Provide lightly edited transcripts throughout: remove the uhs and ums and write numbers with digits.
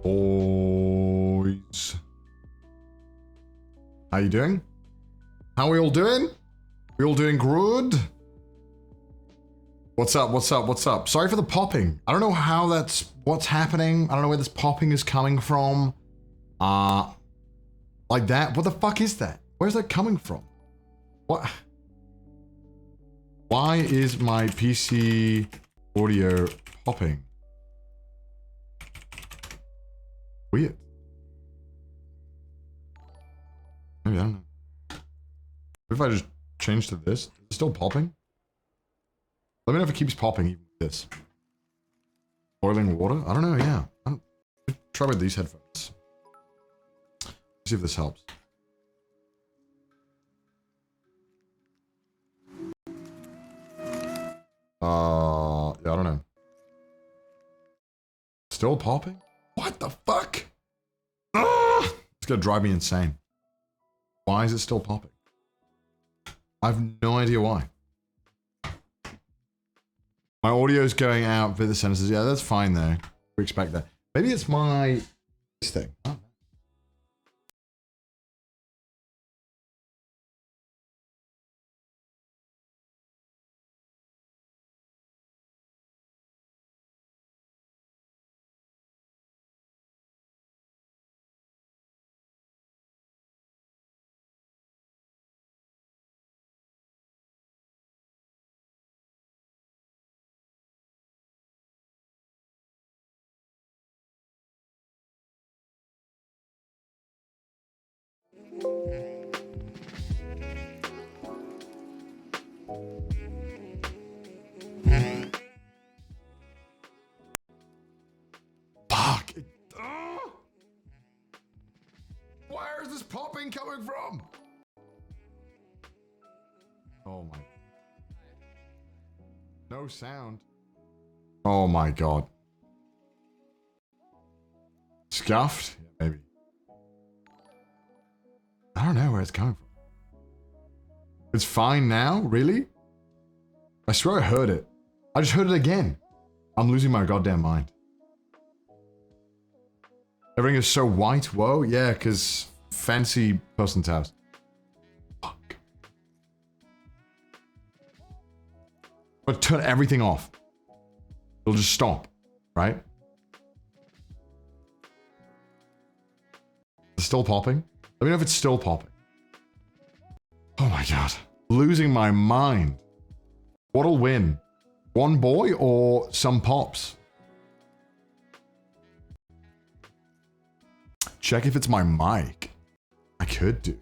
Boys. How you doing? How we all doing? We all doing good? What's up, what's up, what's up? Sorry for the popping. I don't know how what's happening. I don't know where this popping is coming from. Like that? What the fuck is that? Where's that coming from? What? Why is my PC audio popping? Weird. Maybe, I don't know. What if I just change to this? Is it still popping? Let me know if it keeps popping even with this. Boiling water? I don't know, yeah. Try with these headphones. See if this helps. Yeah, I don't know. Still popping? What the fuck? Ah! It's gonna drive me insane. Why is it still popping? I have no idea why. My audio's going out via the sensors. Yeah, that's fine though. We expect that. Maybe it's this thing. Oh. Fuck. Where is this popping coming from? Oh my. No sound. Oh my god. Scuffed? Yeah, maybe. I don't know where it's coming from. It's fine now? Really? I swear I heard it. I just heard it again. I'm losing my goddamn mind. Everything is so white. Whoa, yeah, because fancy person's house. Fuck. But turn everything off. It'll just stop, right? It's still popping? Let me know if it's still popping. Oh my god. Losing my mind. What'll win? One boy or some pops? Check if it's my mic. I could do.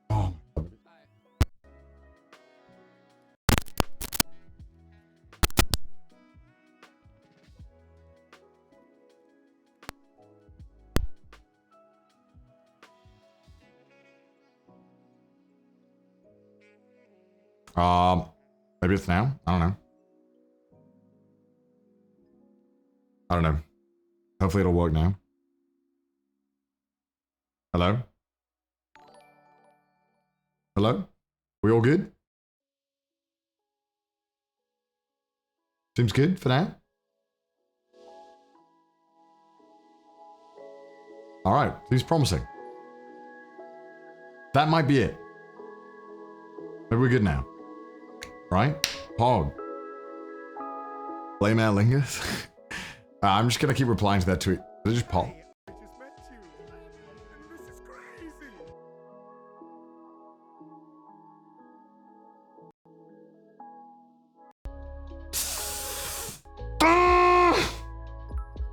Oh my god. Maybe it's now? I don't know. I don't know. Hopefully it'll work now. Hello? Hello? We all good? Seems good for now? Alright, seems promising. That might be it. Maybe we're good now. Right? Pog. Blame Aer Lingus? I'm just gonna keep replying to that tweet. Did it just pop? I just met you, and this is crazy.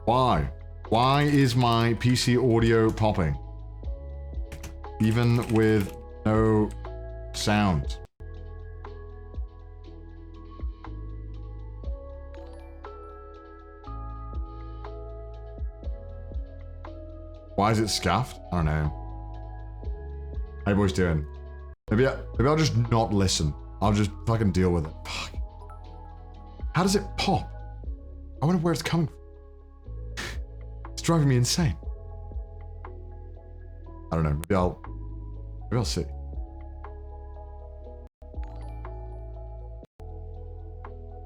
Why? Why is my PC audio popping? Even with no sound. Why is it scuffed? I don't know. How you boys doing? Maybe I'll just not listen. I'll just fucking deal with it. Fuck. How does it pop? I wonder where it's coming from. It's driving me insane. I don't know. Maybe I'll see.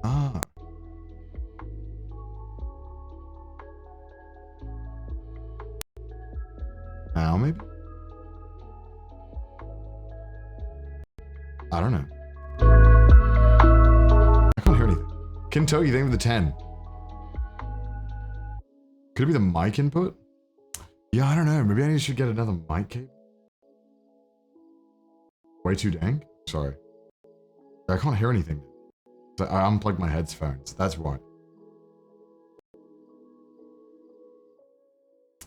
Ah. now, maybe? I don't know. I can't hear anything. Kentucky, thank you for the 10. Could it be the mic input? Yeah, I don't know. Maybe I should get another mic cable. Way too dank? Sorry. I can't hear anything. So I unplugged my headphones. That's why.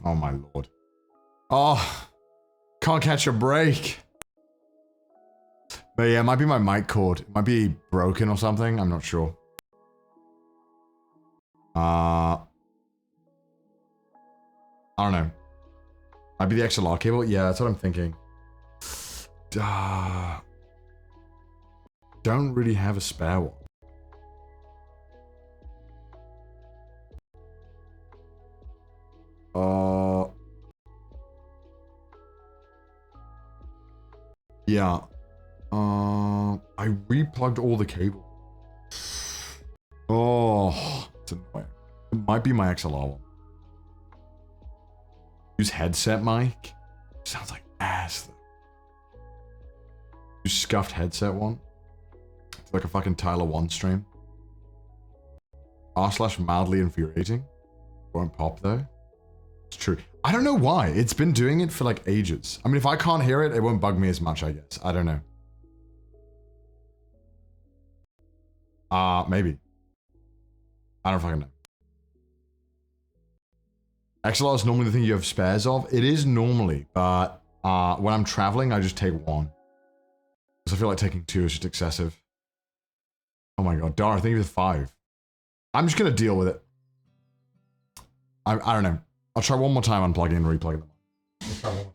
Oh my lord. Oh, can't catch a break. But yeah, it might be my mic cord. It might be broken or something. I'm not sure. I don't know. Might be the XLR cable. Yeah, that's what I'm thinking. Don't really have a spare one. Yeah. I replugged all the cable. Oh, it's annoying. It might be my XLR one. Use headset mic. Sounds like ass though. Use scuffed headset one. It's like a fucking Tyler 1 stream. r/mildly infuriating. Won't pop though. It's true. I don't know why. It's been doing it for like ages. I mean, if I can't hear it, it won't bug me as much, I guess. I don't know. Maybe. I don't fucking know. XLR is normally the thing you have spares of. It is normally, but when I'm traveling, I just take one. Because I feel like taking two is just excessive. Oh my god, Dara, I think it's 5. I'm just gonna deal with it. I don't know. I'll try one more time unplugging and replugging them. Let's try one more.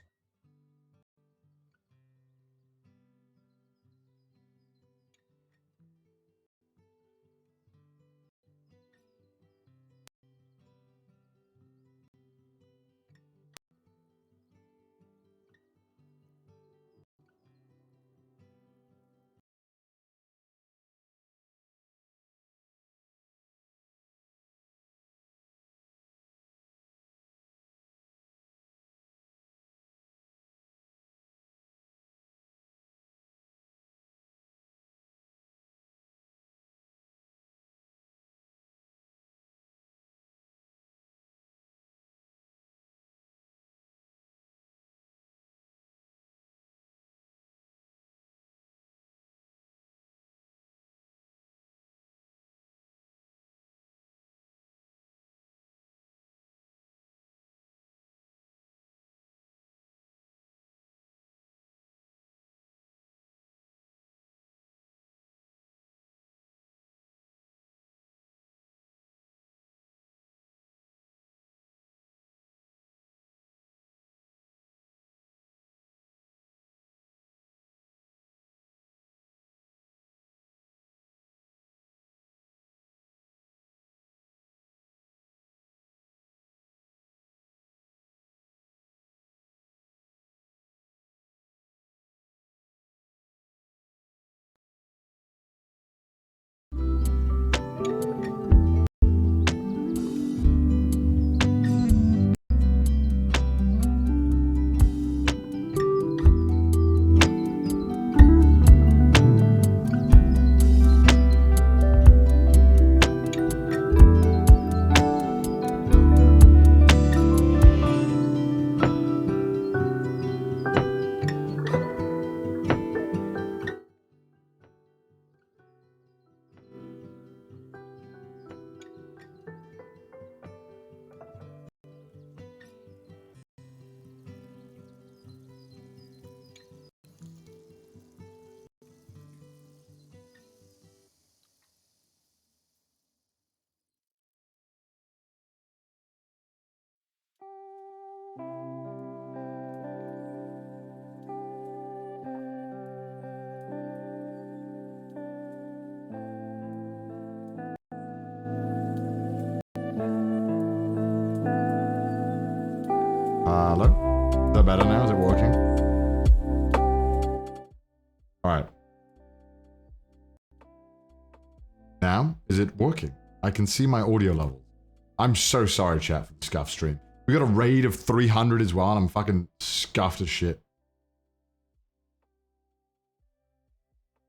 Hello? Is that better now? Is it working? Alright. Now, is it working? I can see my audio levels. I'm so sorry, chat, for the scuff stream. We got a raid of 300 as well, and I'm fucking scuffed as shit.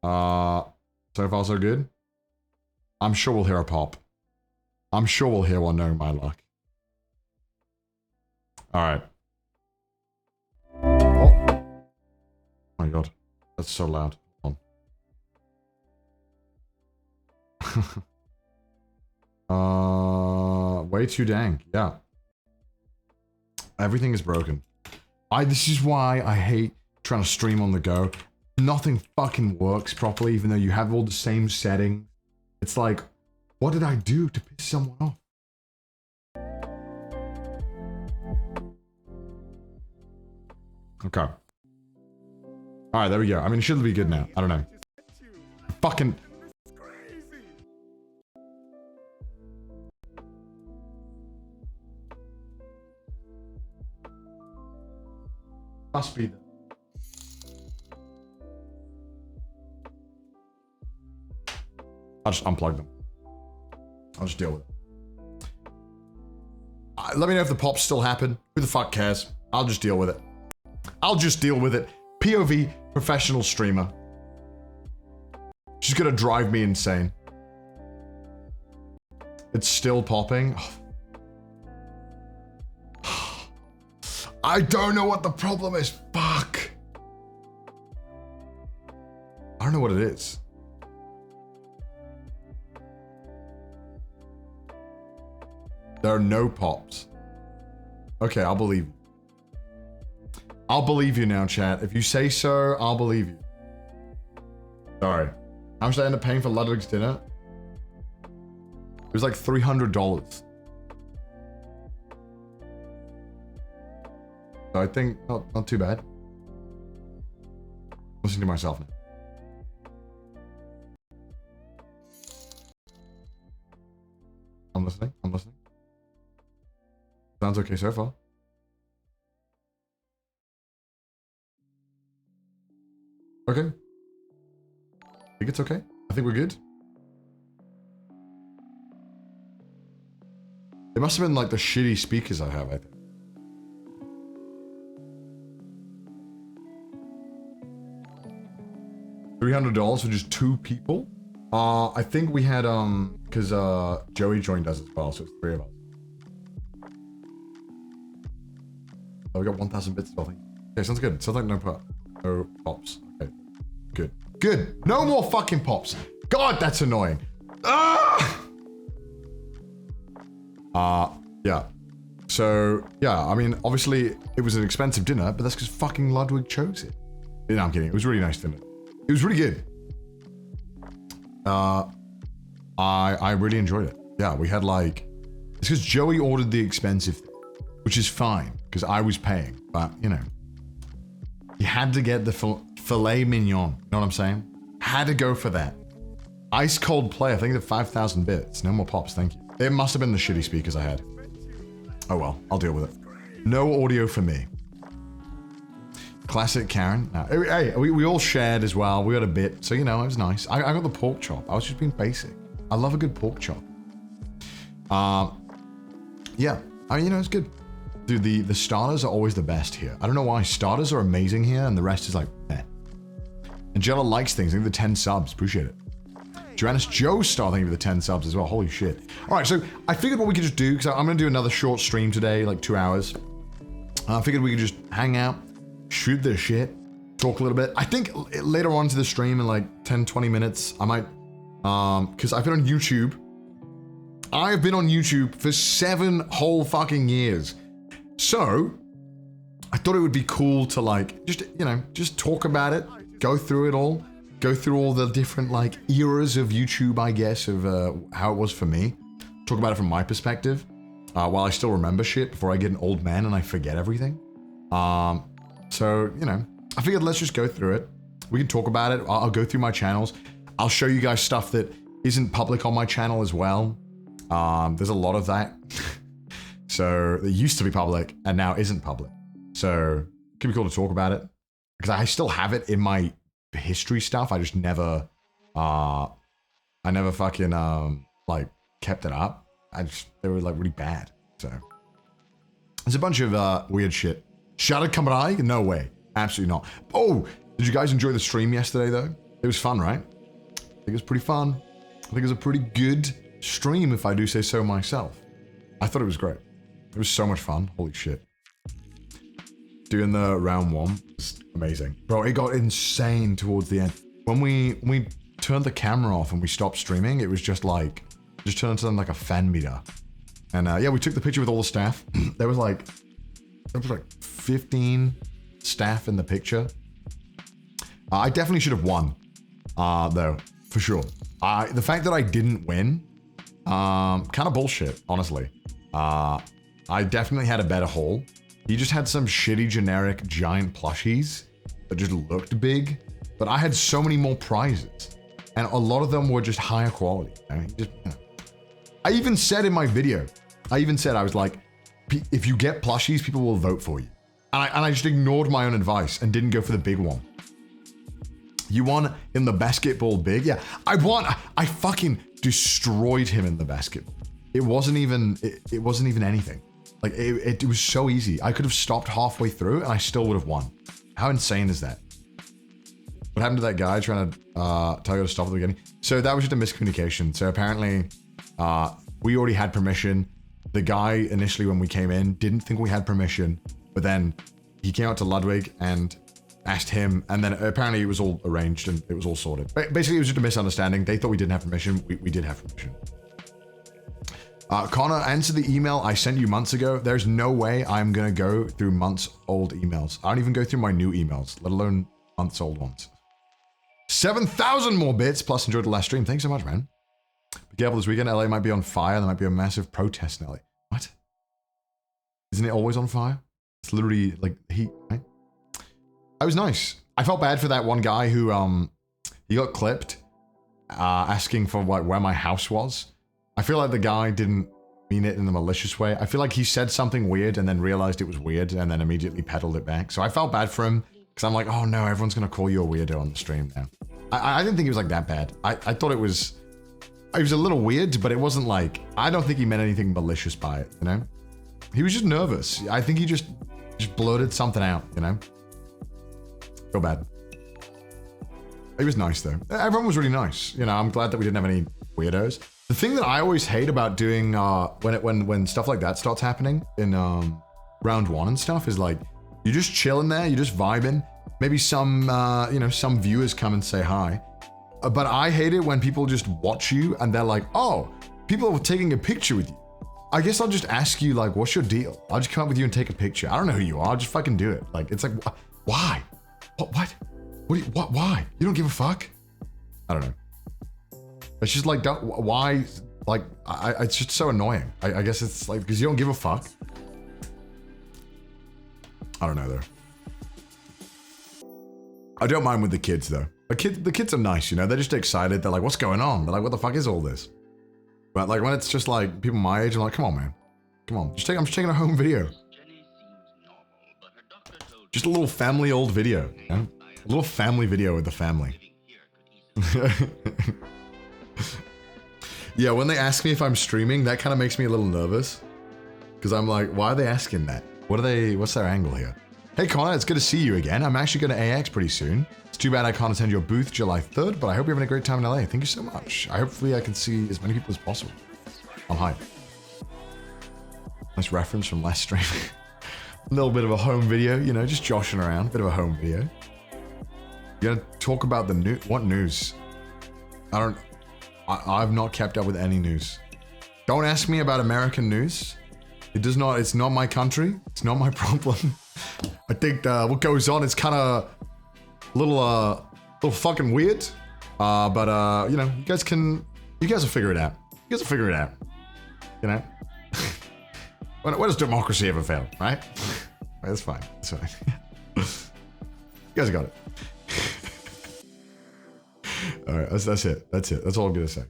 So far so good. I'm sure we'll hear a pop. I'm sure we'll hear one knowing my luck. Alright. Oh my god. That's so loud. Hold on. Way too dang. Yeah. Everything is broken. This is why I hate trying to stream on the go. Nothing fucking works properly, even though you have all the same settings. It's like, what did I do to piss someone off? Okay. Alright, there we go. I mean, it should be good now. I don't know. Fucking... Must be there. I'll just unplug them. I'll just deal with it. Let me know if the pops still happen. Who the fuck cares? I'll just deal with it. I'll just deal with it. POV, professional streamer. She's gonna drive me insane. It's still popping. I don't know what the problem is. Fuck. I don't know what it is. There are no pops. Okay, I'll believe you. I'll believe you now, chat. If you say so, I'll believe you. Sorry. How much did I end up paying for Ludwig's dinner? It was like $300. So I think not too bad. Listening to myself now. I'm listening. I'm listening. Sounds okay so far. Okay. I think it's okay. I think we're good. It must have been like the shitty speakers I have, I think. $300 for just 2 people? I think we had, because Joey joined us as well, so it's 3 of us. Oh, we got 1,000 bits, I think. Okay, sounds good. Sounds like no pops. Okay, good. Good. No more fucking pops. God, that's annoying. Ah! Yeah. So, yeah, I mean, obviously, it was an expensive dinner, but that's because fucking Ludwig chose it. No, I'm kidding. It was a really nice dinner. It was really good. I really enjoyed it. Yeah, we had like... It's because Joey ordered the expensive thing, which is fine, because I was paying, but, you know. You had to get the filet mignon, you know what I'm saying? Had to go for that. Ice cold play, I think it's 5,000 bits. No more pops, thank you. It must have been the shitty speakers I had. Oh well, I'll deal with it. No audio for me. Classic Karen. No. Hey, we all shared as well. We got a bit, so you know, it was nice. I got the pork chop. I was just being basic. I love a good pork chop. Yeah, I mean, you know, it's good. Dude, the starters are always the best here. I don't know why. Starters are amazing here, and the rest is like, eh. Angela likes things. I think the 10 subs. Appreciate it. Joannis Joe starting with the 10 subs as well. Holy shit. All right, so I figured what we could just do, because I'm going to do another short stream today, like 2 hours. I figured we could just hang out, shoot the shit, talk a little bit. I think later on to the stream in like 10, 20 minutes, I might, because I've been on YouTube. I have been on YouTube for 7 whole fucking years. So, I thought it would be cool to like, just, you know, just talk about it, go through it all, go through all the different like eras of YouTube, I guess, of how it was for me. Talk about it from my perspective, while I still remember shit before I get an old man and I forget everything. So, you know, I figured let's just go through it. We can talk about it. I'll go through my channels. I'll show you guys stuff that isn't public on my channel as well. There's a lot of that. So it used to be public and now isn't public. So it could be cool to talk about it because I still have it in my history stuff. I just never, I never fucking, like kept it up. They were like really bad. So There's a bunch of weird shit. Shadow Kamarai? No way. Absolutely not. Oh, did you guys enjoy the stream yesterday, though? It was fun, right? I think it was pretty fun. I think it was a pretty good stream, if I do say so myself. I thought it was great. It was so much fun. Holy shit. Doing the round one was amazing. Bro, it got insane towards the end. When we turned the camera off and we stopped streaming, it was just like, just turned into like a fan meter. And yeah, we took the picture with all the staff. There was like 15 staff in the picture. I definitely should have won, though, for sure. The fact that I didn't win, kind of bullshit, honestly. I definitely had a better haul. He just had some shitty generic giant plushies that just looked big, but I had so many more prizes, and a lot of them were just higher quality. I mean, I even said in my video, I was like, if you get plushies, people will vote for you. And I just ignored my own advice and didn't go for the big one. You won in the basketball big? Yeah, I fucking destroyed him in the basketball. It wasn't even anything. Like, it was so easy. I could have stopped halfway through and I still would have won. How insane is that? What happened to that guy trying to tell you to stop at the beginning? So that was just a miscommunication. So apparently, we already had permission. The guy initially when we came in didn't think we had permission, but then he came out to Ludwig and asked him, and then apparently it was all arranged and it was all sorted. Basically, it was just a misunderstanding. They thought we didn't have permission. We did have permission. Connor, answer the email I sent you months ago. There's no way I'm going to go through months old emails. I don't even go through my new emails, let alone months old ones. 7,000 more bits, plus enjoyed the last stream. Thanks so much, man. Be careful this weekend. LA might be on fire. There might be a massive protest in LA. What? Isn't it always on fire? It's literally like heat, right? It was nice. I felt bad for that one guy who, he got clipped, asking for like where my house was. I feel like the guy didn't mean it in a malicious way. I feel like he said something weird and then realized it was weird and then immediately peddled it back. So I felt bad for him because I'm like, oh no, everyone's going to call you a weirdo on the stream now. I didn't think it was like that bad. I thought it was a little weird, but it wasn't like, I don't think he meant anything malicious by it, you know? He was just nervous. I think he just blurted something out, you know? Feel bad. It was nice though. Everyone was really nice. You know, I'm glad that we didn't have any weirdos. The thing that I always hate about doing when stuff like that starts happening in round one and stuff is like, you're just chilling there, you're just vibing. Maybe some some viewers come and say hi. But I hate it when people just watch you and they're like, oh, people are taking a picture with you. I guess I'll just ask you, like, what's your deal? I'll just come up with you and take a picture. I don't know who you are. I'll just fucking do it. Like, it's like, why? What? Why? You don't give a fuck? I don't know. It's just like, why? Like, it's just so annoying. I guess it's like, because you don't give a fuck. I don't know, though. I don't mind with the kids, though. The kids are nice, you know? They're just excited. They're like, what's going on? They're like, what the fuck is all this? But like, when it's just like people my age, I'm like, come on, man. Come on. I'm just taking a home video. Just a little family old video, you know? A little family video with the family. Yeah, when they ask me if I'm streaming, that kind of makes me a little nervous. Because I'm like, why are they asking that? What's their angle here? Hey Connor, it's good to see you again. I'm actually going to AX pretty soon. It's too bad I can't attend your booth July 3rd, but I hope you're having a great time in LA. Thank you so much. Hopefully I can see as many people as possible. I'm hyped. Nice reference from last stream. A little bit of a home video, you know, just joshing around. Bit of a home video. You're gonna talk about the news? What news? I've not kept up with any news. Don't ask me about American news. It's not my country. It's not my problem. I think what goes on is kind of a little fucking weird. But you know, you guys will figure it out. You guys will figure it out. You know? When does democracy ever fail, right? That's fine. That's fine. You guys got it. All right, that's it. That's all I'm gonna say.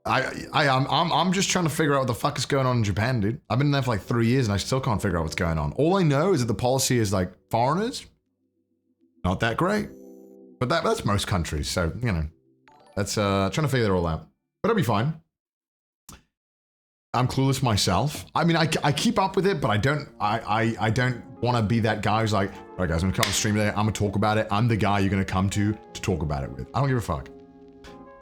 I'm just trying to figure out what the fuck is going on in Japan, dude. I've been there for like 3 years and I still can't figure out what's going on. All I know is that the policy is like foreigners, not that great. But that's most countries, so you know, that's trying to figure it all out. But it'll be fine. I'm clueless myself. I mean, I keep up with it, but I don't want to be that guy who's like, all right guys, I'm gonna come on stream today, I'm gonna talk about it. I'm the guy you're gonna come to talk about it with. I don't give a fuck.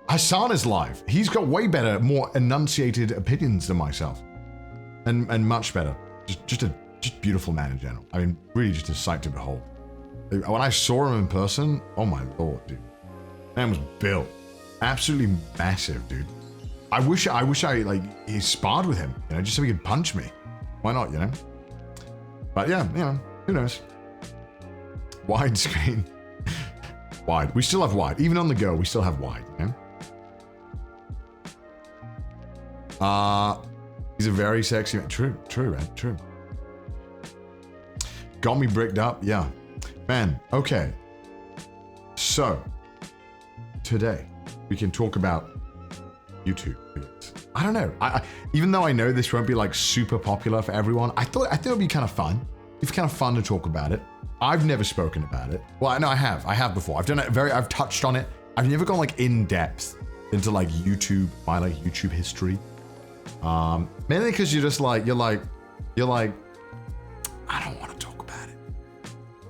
Hassan is live. He's got way better, more enunciated opinions than myself. And much better. Just beautiful man in general. I mean, really just a sight to behold. When I saw him in person, oh my lord, dude. Man was built. Absolutely massive, dude. I wish I like he sparred with him, you know, just so he could punch me. Why not, you know? But yeah, you know, who knows? Widescreen. Wide. We still have wide. Even on the go, we still have wide, you know? He's a very sexy man. True, man, true. Got me bricked up, yeah. Man, okay. So, today, we can talk about YouTube videos. I don't know. I even though I know this won't be like super popular for everyone, I thought it would be kind of fun. It's kind of fun to talk about it. I've never spoken about it. Well, no, I have. I have before. I've done it I've touched on it. I've never gone like in depth into like YouTube, my like YouTube history. Mainly because you're like, I don't want to talk about it.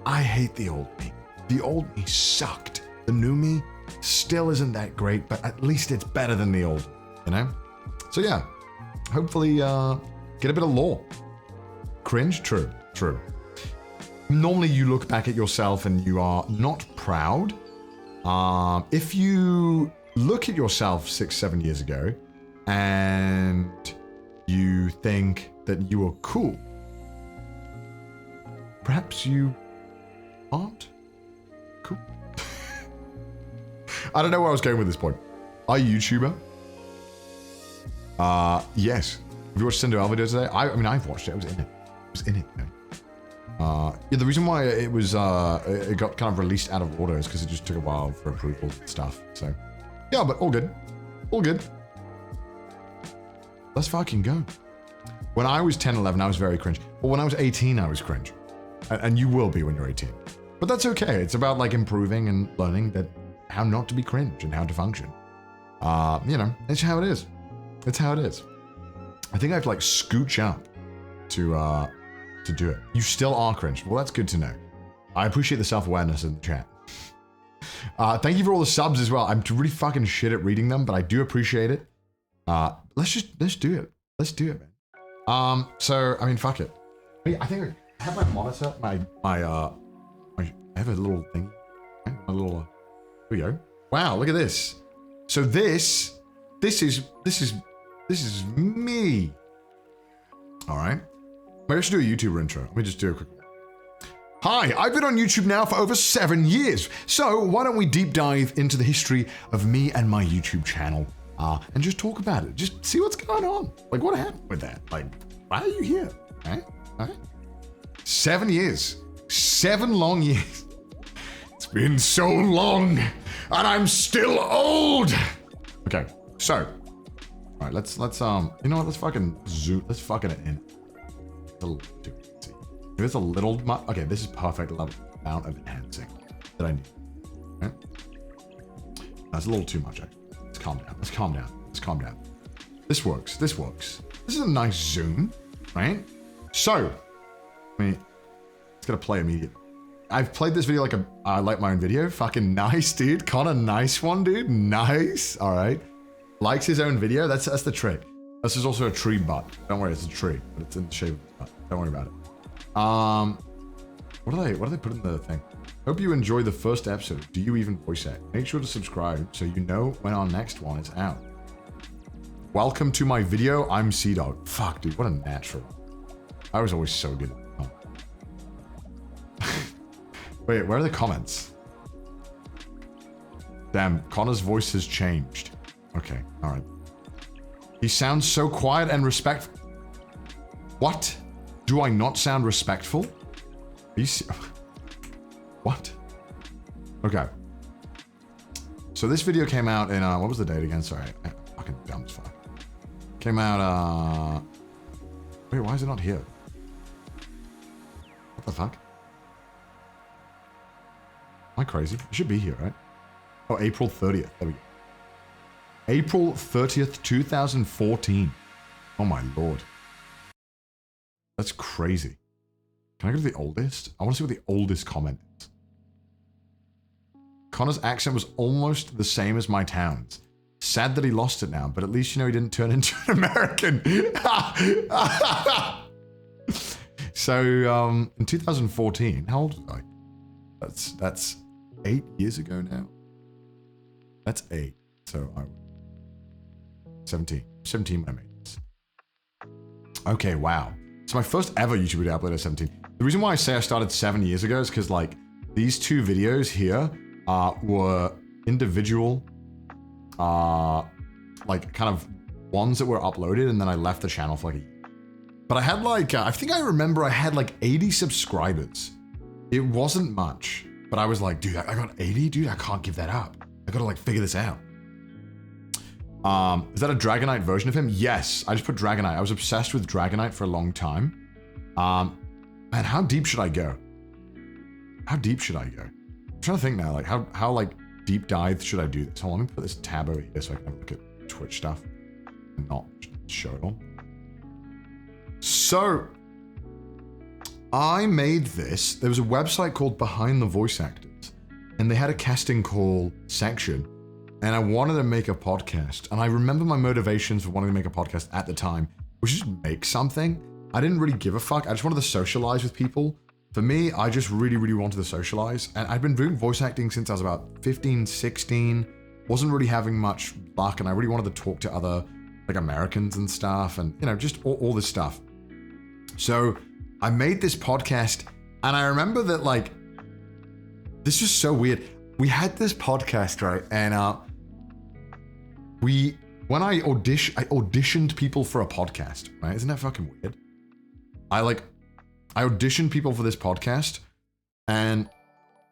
I hate the old me. The old me sucked. The new me still isn't that great, but at least it's better than the old, you know? So yeah, hopefully get a bit of lore. Cringe? True. Normally you look back at yourself and you are not proud. If you look at yourself 6-7 years ago and you think that you are cool, perhaps you aren't cool. I don't know where I was going with this point. Are you a YouTuber? Yes. Have you watched CDawgVA video today? I mean, I've watched it. I was in it. Man. Yeah, the reason why it was it got kind of released out of order is because it just took a while for approval and stuff. So, yeah, but all good. Let's fucking go. When I was 10, 11, I was very cringe. But when I was 18, I was cringe. And you will be when you're 18. But that's okay. It's about like improving and learning that how not to be cringe and how to function. You know, it's how it is. It's how it is. I think I have to like scooch up to do it. You still are cringe. Well, that's good to know. I appreciate the self-awareness in the chat. Thank you for all the subs as well. I'm really fucking shit at reading them, but I do appreciate it. Let's do it. Let's do it, man. So, I mean, fuck it. I think I have my monitor, I have a little thing. A little, here we go. Wow, look at this. So this is me. All right. Maybe I should do a YouTuber intro. Let me just do a quick one. Hi, I've been on YouTube now for over 7 years. So why don't we deep dive into the history of me and my YouTube channel and just talk about it. Just see what's going on. Like what happened with that? Like, why are you here? Right? 7 years. 7 long years. It's been so long and I'm still old. Okay, so, all right, let's you know what? Let's fucking zoom. Let's fucking it in. If it's a little much, okay, this is perfect amount of enhancing that I need. Okay? That's a little too much. Actually. Let's calm down. This works. This is a nice zoom, right? So, I mean, it's gonna play immediately. I've played this video like I like my own video. Fucking nice, dude. Connor, nice one, dude. Nice. All right. Likes his own video. That's the trick. This is also a tree butt. Don't worry, it's a tree, but it's in the shape of a butt. Don't worry about it. What do they put in the thing? Hope you enjoy the first episode. Do you even voice act? Make sure to subscribe so you know when our next one is out. Welcome to my video. I'm CDawg. Fuck, dude, what a natural. I was always so good at it. Wait, where are the comments? Damn, Connor's voice has changed. Okay, all right. He sounds so quiet and respectful. What? Do I not sound respectful? What? Okay. So this video came out in, what was the date again? Sorry, I'm fucking dumb as fuck. Came out, wait, why is it not here? What the fuck? Am I crazy? It should be here, right? Oh, April 30th. There we go. April 30th, 2014. Oh my lord. That's crazy. Can I go to the oldest? I want to see what the oldest comment is. Connor's accent was almost the same as my town's. Sad that he lost it now, but at least, you know, he didn't turn into an American. So, in 2014, how old was I? That's 8 years ago now. That's 8. So, I 17 when I made this. Okay, wow. It's my first ever YouTube video uploaded at 17. The reason why I say I started 7 years ago is because, like, these 2 videos here were individual, like, kind of ones that were uploaded, and then I left the channel for like a year. But I had like, I think I remember I had like 80 subscribers. It wasn't much, but I was like, dude, I got 80? Dude, I can't give that up. I gotta like figure this out. Is that a Dragonite version of him? Yes, I just put Dragonite. I was obsessed with Dragonite for a long time. Man, how deep should I go? How deep should I go? I'm trying to think now, like how like deep dive should I do this? Hold on, let me put this tab over here so I can have a look at Twitch stuff and not show it all. So, I made this. There was a website called Behind the Voice Actors, and they had a casting call section, and I wanted to make a podcast. And I remember my motivations for wanting to make a podcast at the time was just make something. I didn't really give a fuck. I just wanted to socialize with people. For me, I just really, really wanted to socialize. And I'd been doing voice acting since I was about 15, 16. Wasn't really having much luck, and I really wanted to talk to other like Americans and stuff, and you know, just all this stuff. So I made this podcast, and I remember that like, this is so weird. We had this podcast, right? And when I auditioned people for a podcast, right? Isn't that fucking weird? I auditioned people for this podcast, and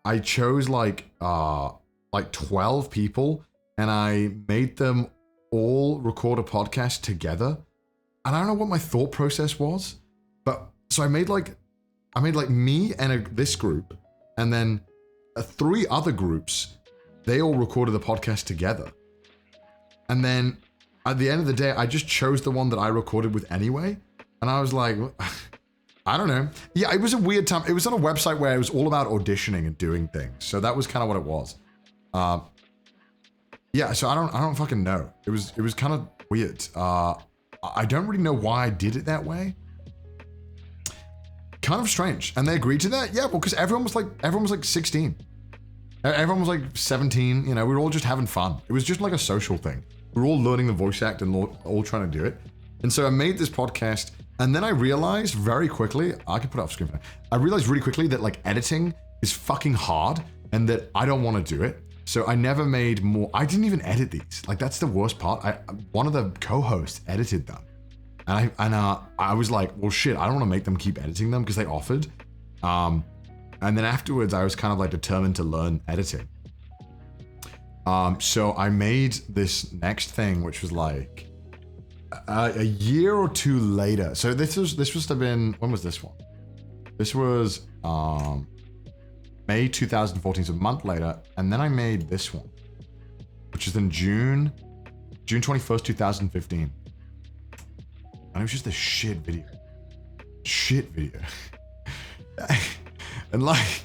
I chose like 12 people, and I made them all record a podcast together. And I don't know what my thought process was. But so I made like me and this group, and then 3 other groups. They all recorded the podcast together, and then at the end of the day, I just chose the one that I recorded with anyway. And I was like, I don't know. Yeah, it was a weird time. It was on a website where it was all about auditioning and doing things. So that was kind of what it was. Yeah. So I don't fucking know. It was kind of weird. I don't really know why I did it that way. Kind of strange. And they agreed to that? Yeah, well, because everyone was like 16. Everyone was like 17, you know, we were all just having fun. It was just like a social thing. We were all learning the voice act and all trying to do it. And so I made this podcast, and then I realized very quickly, I can put it off screen. I realized really quickly that like editing is fucking hard and that I don't want to do it. So I never made more. I didn't even edit these. Like that's the worst part. One of the co-hosts edited them. And I was like, well, shit, I don't want to make them keep editing them because they offered. And then afterwards, I was kind of like determined to learn editing. So I made this next thing, which was like a year or 2 later. So this must have been, when was this one? This was May 2014, so a month later. And then I made this one, which is in June 21st, 2015. And it was just a shit video. And like,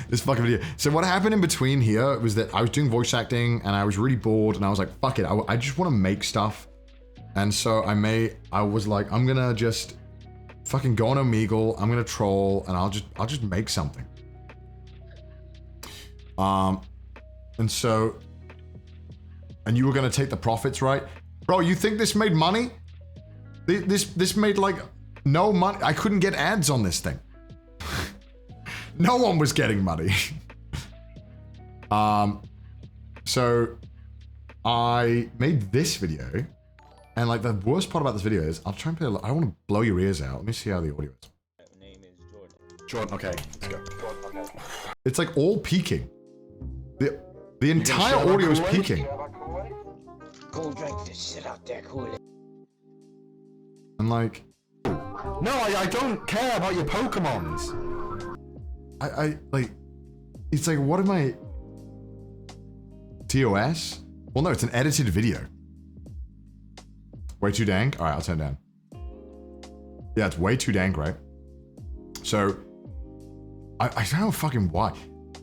this fucking video. So what happened in between here was that I was doing voice acting and I was really bored, and I was like, fuck it, I just want to make stuff. And so I was like, I'm gonna just fucking go on Omegle, I'm gonna troll, and I'll just make something. And you were gonna take the profits, right? Bro, you think this made money? This made like no money. I couldn't get ads on this thing. No one was getting money. So I made this video, and like the worst part about this video is I'll try and play. I don't want to blow your ears out. Let me see how the audio is. My name is Jordan. Jordan, okay, let's go. It's like all peaking. The entire audio is peaking. Go drink this shit out there, cool. And like, No, I don't care about your Pokemons. I like, it's like, what am I? TOS? Well, no, it's an edited video. Way too dank? All right, I'll turn it down. Yeah, it's way too dank, right? So, I don't know fucking why.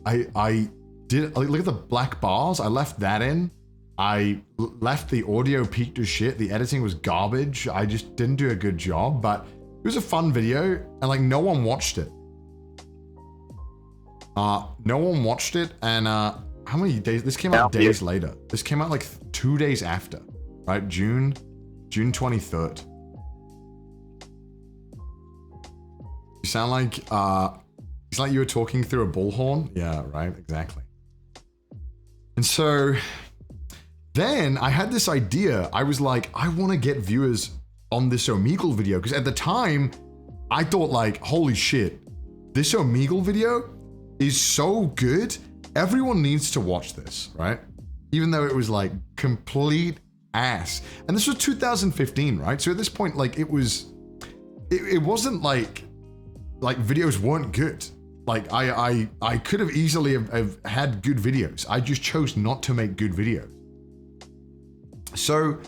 I did, like, look at the black bars. I left that in. I left the audio peaked as shit. The editing was garbage. I just didn't do a good job, but it was a fun video, and like no one watched it. No one watched it, and how many days? This came out days later. This came out like 2 days after, right? June 23rd. You sound like it's like you were talking through a bullhorn. Yeah, right, exactly. And so then I had this idea. I was like, I want to get viewers on this Omegle video, because at the time I thought like, holy shit, this Omegle video is so good. Everyone needs to watch this, right? Even though it was like complete ass. And this was 2015, right? So at this point, like it wasn't like videos weren't good. Like I could have easily have had good videos. I just chose not to make good videos. So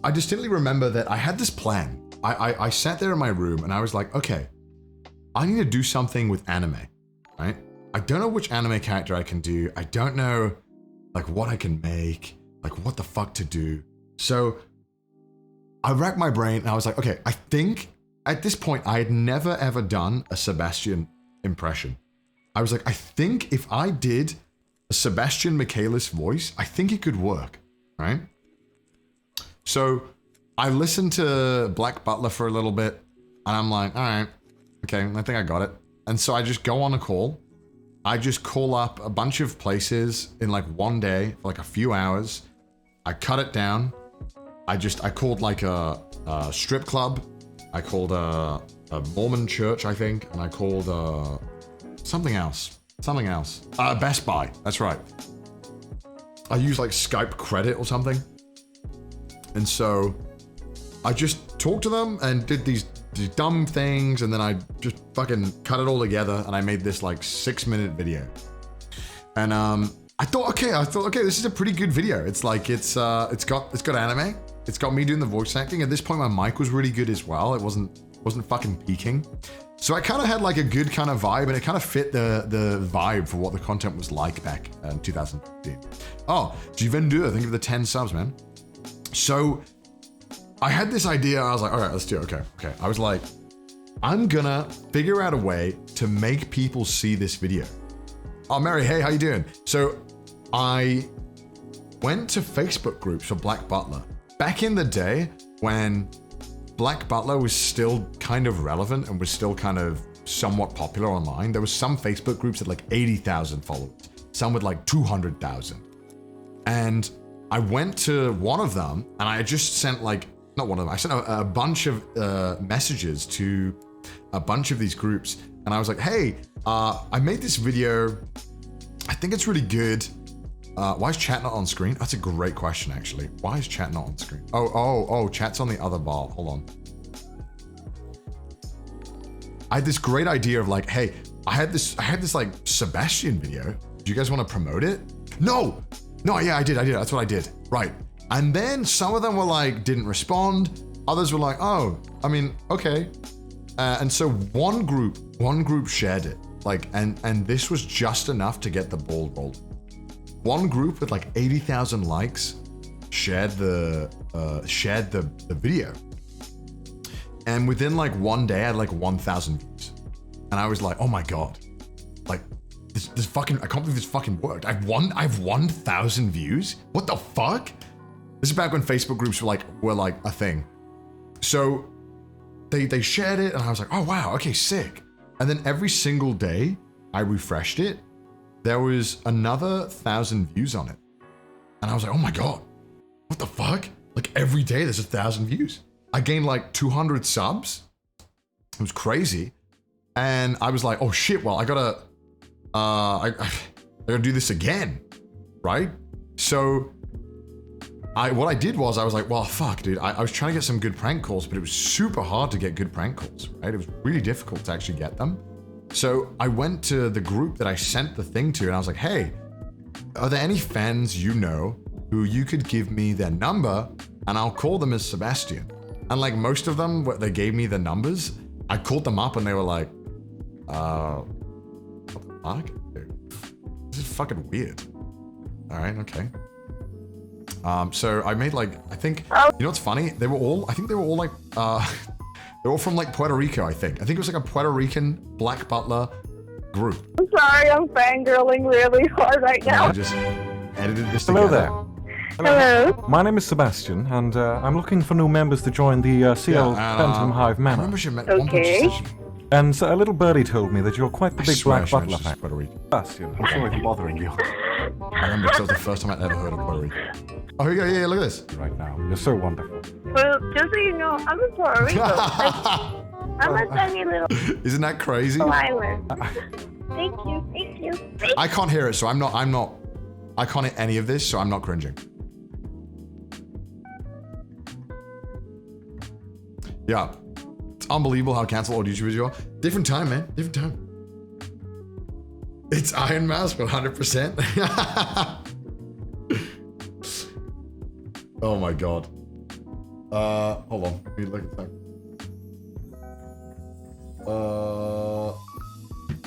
I distinctly remember that I had this plan. I sat there in my room and I was like, okay, I need to do something with anime, right? I don't know which anime character I can do. I don't know like what I can make, like what the fuck to do. So I racked my brain and I was like, okay, I think at this point I had never ever done a Sebastian impression. I was like, I think if I did a Sebastian Michaelis voice, I think it could work, right? So I listened to Black Butler for a little bit and I'm like, all right, okay, I think I got it. And so I just go on a call. I just call up a bunch of places in like one day for like a few hours. I cut it down. I called like a strip club. I called a Mormon church, I think. And I called something else. Best Buy, that's right. I used like Skype credit or something. And so I just talked to them and did these dumb things, and then I just fucking cut it all together and I made this like 6-minute video. And I thought, okay, this is a pretty good video. It's like it's got anime. It's got me doing the voice acting. At this point, my mic was really good as well. It wasn't fucking peaking. So I kind of had like a good kind of vibe, and it kind of fit the vibe for what the content was like back in 2015. Oh, Juvendu, thank you for the 10 subs, man. So I had this idea. I was like, all right, let's do it. Okay. I was like, I'm gonna figure out a way to make people see this video. Oh, Mary, hey, how you doing? So I went to Facebook groups for Black Butler. Back in the day when Black Butler was still kind of relevant and was still kind of somewhat popular online, there was some Facebook groups that like 80,000 followers, some with like 200,000. And I went to one of them and I just sent like, not one of them, I sent a bunch of messages to a bunch of these groups. And I was like, hey, I made this video. I think it's really good. Why is chat not on screen? That's a great question, actually. Why is chat not on screen? Oh, chat's on the other bar. Hold on. I had this great idea of like, hey, I had this like Sebastian video. Do you guys want to promote it? No, yeah, I did. That's what I did. Right. And then some of them were like, didn't respond. Others were like, oh, I mean, okay. And so one group shared it. Like, and this was just enough to get the ball rolled. One group with like 80,000 likes shared the video. And within like one day, I had like 1,000 views. And I was like, oh my God, like this fucking, I can't believe this fucking worked. I've 1,000 views. What the fuck? This is back when Facebook groups were like a thing. So they shared it and I was like, oh wow, okay, sick. And then every single day I refreshed it, there was another 1,000 views on it. And I was like, oh my God, what the fuck? Like every day there's 1,000 views. I gained like 200 subs. It was crazy. And I was like, oh shit, well, I gotta do this again, right? So what I did was I was like, well, fuck, dude. I was trying to get some good prank calls, but it was super hard to get good prank calls, right? It was really difficult to actually get them. So I went to the group that I sent the thing to and I was like, hey, are there any fans you know who you could give me their number and I'll call them as Sebastian. And like most of them, they gave me the numbers. I called them up and they were like, what the fuck? This is fucking weird. All right, okay. So I made like, I think, you know what's funny? They were all, I think they were all like, they're all from like Puerto Rico, I think. I think it was like a Puerto Rican black butler group. I'm sorry, I'm fangirling really hard right And now. I just edited this Hello together. there. Hello. My name is Sebastian, and I'm looking for new members to join the Ciel Phantom Hive I Manor. remember she met Okay. And a little birdie told me that you're quite the big black butler she's fan. Puerto Rican. Sebastian, I'm sorry for bothering you I remember because that was the first time I'd ever heard of Puerto Rico. Oh, here you go. Yeah, look at this. right now. You're so wonderful. Well, just so you know, I'm in Puerto Rico. I'm a tiny little Isn't that crazy? island. Thank you, thank you, thank you. I can't hear it, so I can't hear any of this, so I'm not cringing. Yeah. It's unbelievable how cancel all YouTubers you are. Different time, man. Different time. It's Iron Mouse, 100%. Oh my god. Hold on. Let me look at that.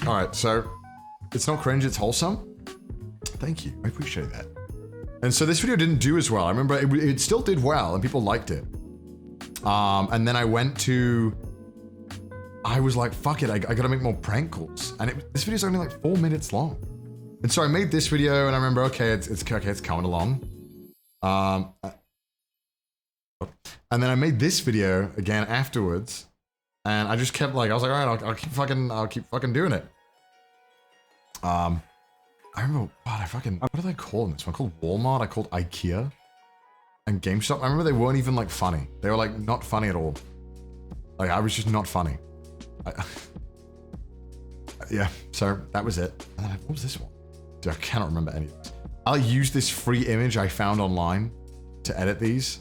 Alright, so it's not cringe, it's wholesome. Thank you. I appreciate that. And so this video didn't do as well. I remember it still did well and people liked it. And then I was like, fuck it, I gotta make more prank calls. And this video's only like 4 minutes long. And so I made this video and I remember, okay, it's coming along. And then I made this video again afterwards. And I just kept like, I was like, all right, I'll keep fucking doing it. I remember, what did I call them? This one called Walmart, I called IKEA. And GameStop, I remember they weren't even like funny. They were like not funny at all. Like I was just not funny. Yeah, so that was it. And then what was this one? Dude, I cannot remember any of this. I'll use this free image I found online to edit these.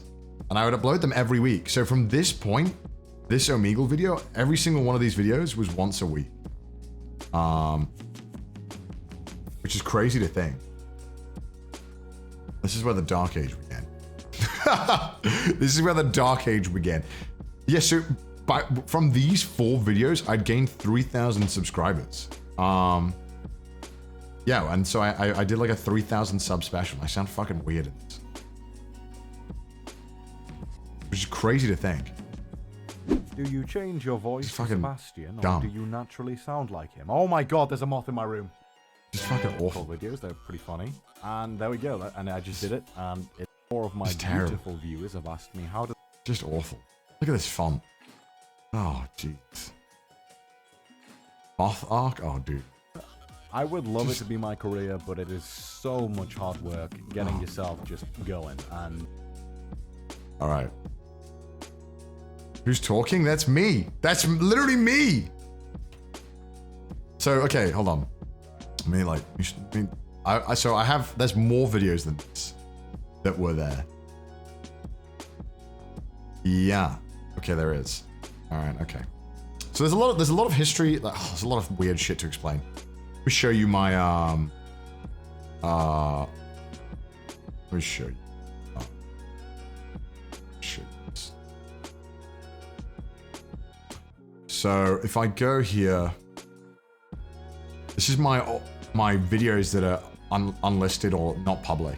And I would upload them every week. So from this point, this Omegle video, every single one of these videos was once a week. Which is crazy to think. This is where the Dark Age began. This is where the Dark Age began. Yeah, so from these 4 videos, I'd gained 3,000 subscribers. Yeah, and so I did like a 3,000 sub special. I sound fucking weird in this. Which is crazy to think. Do you change your voice It's to fucking Sebastian, or dumb. do you naturally sound like him? Oh my god, there's a moth in my room. Just fucking Cool awful. videos, they're pretty funny. And there we go, and I just did it, and more of my It's terrible. beautiful viewers have asked me how to... Just awful. Look at this font. Oh, jeez. Moth arc? Oh, dude. I would love it to be my career, but it is so much hard work getting Oh. yourself just going, and... All right. Who's talking? That's me. That's literally me. So, okay, hold on. I mean, like, so I have, there's more videos than this that were there. Yeah. Okay, there is. All right, okay. So there's a lot of history. There's a lot of weird shit to explain. Let me show you my, let me show you. Show you this. So if I go here, this is my videos that are unlisted or not public.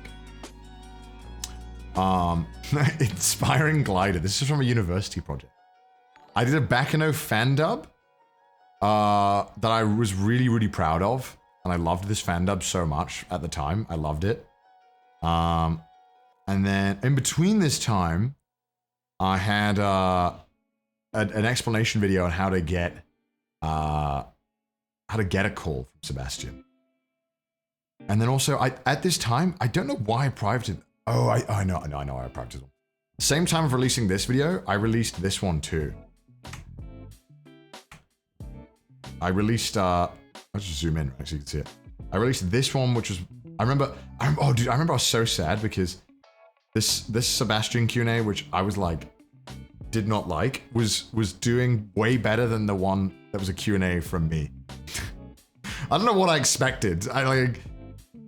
Inspiring Glider. This is from a university project. I did a Bacano fan dub that I was really, really proud of. And I loved this fan dub so much at the time. I loved it. And then in between this time, I had an explanation video on how to get a call from Sebastian. And then also, at this time, I don't know why I privated. Oh, I know why I privated them. Same time of releasing this video, I released this one too. I released, I'll just zoom in right, so you can see it. I released this one, which was, I remember I was so sad because this Sebastian Q&A, which I was like, did not like, was doing way better than the one that was a Q&A from me. I don't know what I expected.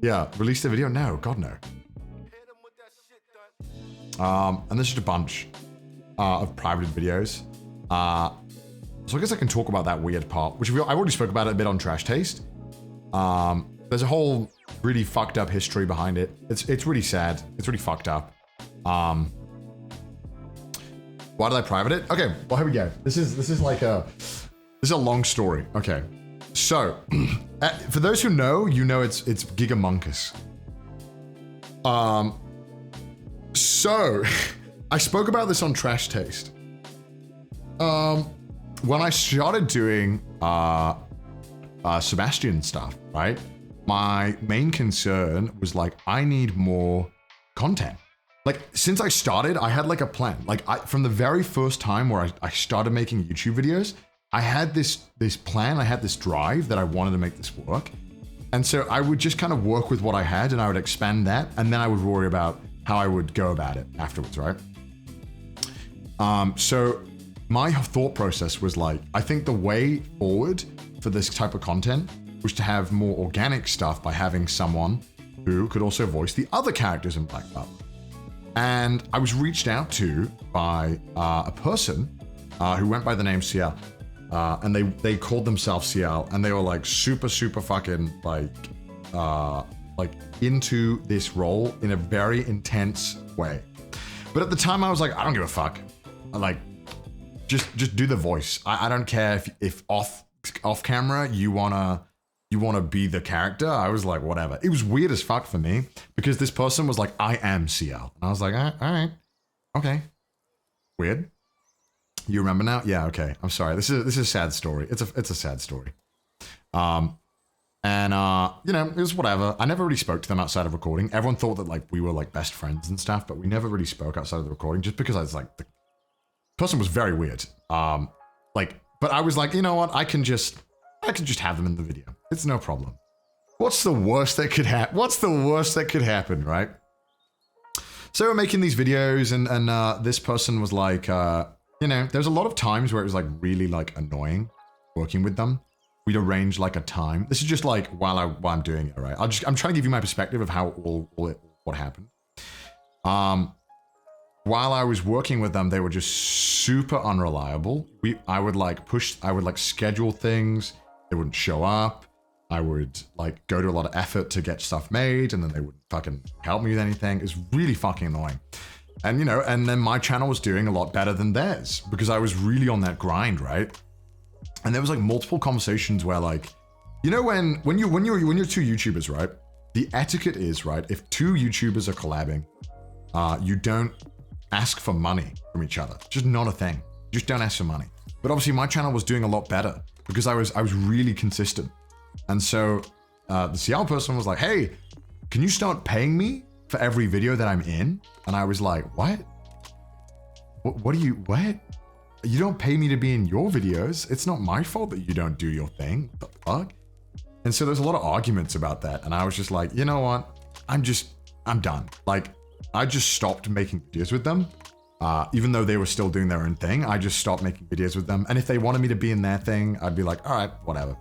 Yeah, released the video? No, God no. And there's just a bunch of private videos. So I guess I can talk about that weird part, which I already spoke about it a bit on Trash Taste. There's a whole really fucked up history behind it. It's really sad. It's really fucked up. Why did I private it? Okay, well, here we go. This is a long story. Okay, so for those who know, you know it's Gigamunkus. So I spoke about this on Trash Taste. When I started doing Sebastian stuff, right? My main concern was like, I need more content. Like, since I started, I had like a plan. Like, from the very first time where I started making YouTube videos, I had this plan, I had this drive that I wanted to make this work. And so I would just kind of work with what I had and I would expand that, and then I would worry about how I would go about it afterwards, right? So my thought process was like, I think the way forward for this type of content was to have more organic stuff by having someone who could also voice the other characters in Black Belt. And I was reached out to by a person who went by the name Ciel. And they called themselves Ciel, and they were like super fucking like into this role in a very intense way. But at the time I was like, I don't give a fuck. Like, just do the voice. I don't care if off camera you wanna be the character. I was like, whatever. It was weird as fuck for me because this person was like, I am Ciel. And I was like, all right, okay. Weird. You remember now? Yeah, okay. I'm sorry. This is a sad story. It's a sad story. You know, it was whatever. I never really spoke to them outside of recording. Everyone thought that like we were like best friends and stuff, but we never really spoke outside of the recording just because I was like, the person was very weird. But I was like, you know what? I can just have them in the video. It's no problem. What's the worst that could happen? What's the worst that could happen, right? So we're making these videos and this person was like, you know, there's a lot of times where it was like really like annoying working with them. We'd arrange like a time. This is just like while I'm doing it, right? I'm trying to give you my perspective of how what happened. While I was working with them, they were just super unreliable. I would schedule things. They wouldn't show up. I would like go to a lot of effort to get stuff made, and then they wouldn't fucking help me with anything. It's really fucking annoying. And you know, and then my channel was doing a lot better than theirs because I was really on that grind, right? And there was like multiple conversations where like, you know, when you're two YouTubers, right? The etiquette is, right, if two YouTubers are collabing, you don't ask for money from each other. It's just not a thing. Just don't ask for money. But obviously my channel was doing a lot better because I was really consistent. And so the Ciel person was like, hey, can you start paying me for every video that I'm in? And I was like, what? What? You don't pay me to be in your videos. It's not my fault that you don't do your thing. What the fuck? And so there's a lot of arguments about that. And I was just like, you know what? I'm done. Like, I just stopped making videos with them. Even though they were still doing their own thing, I just stopped making videos with them. And if they wanted me to be in their thing, I'd be like, all right, whatever.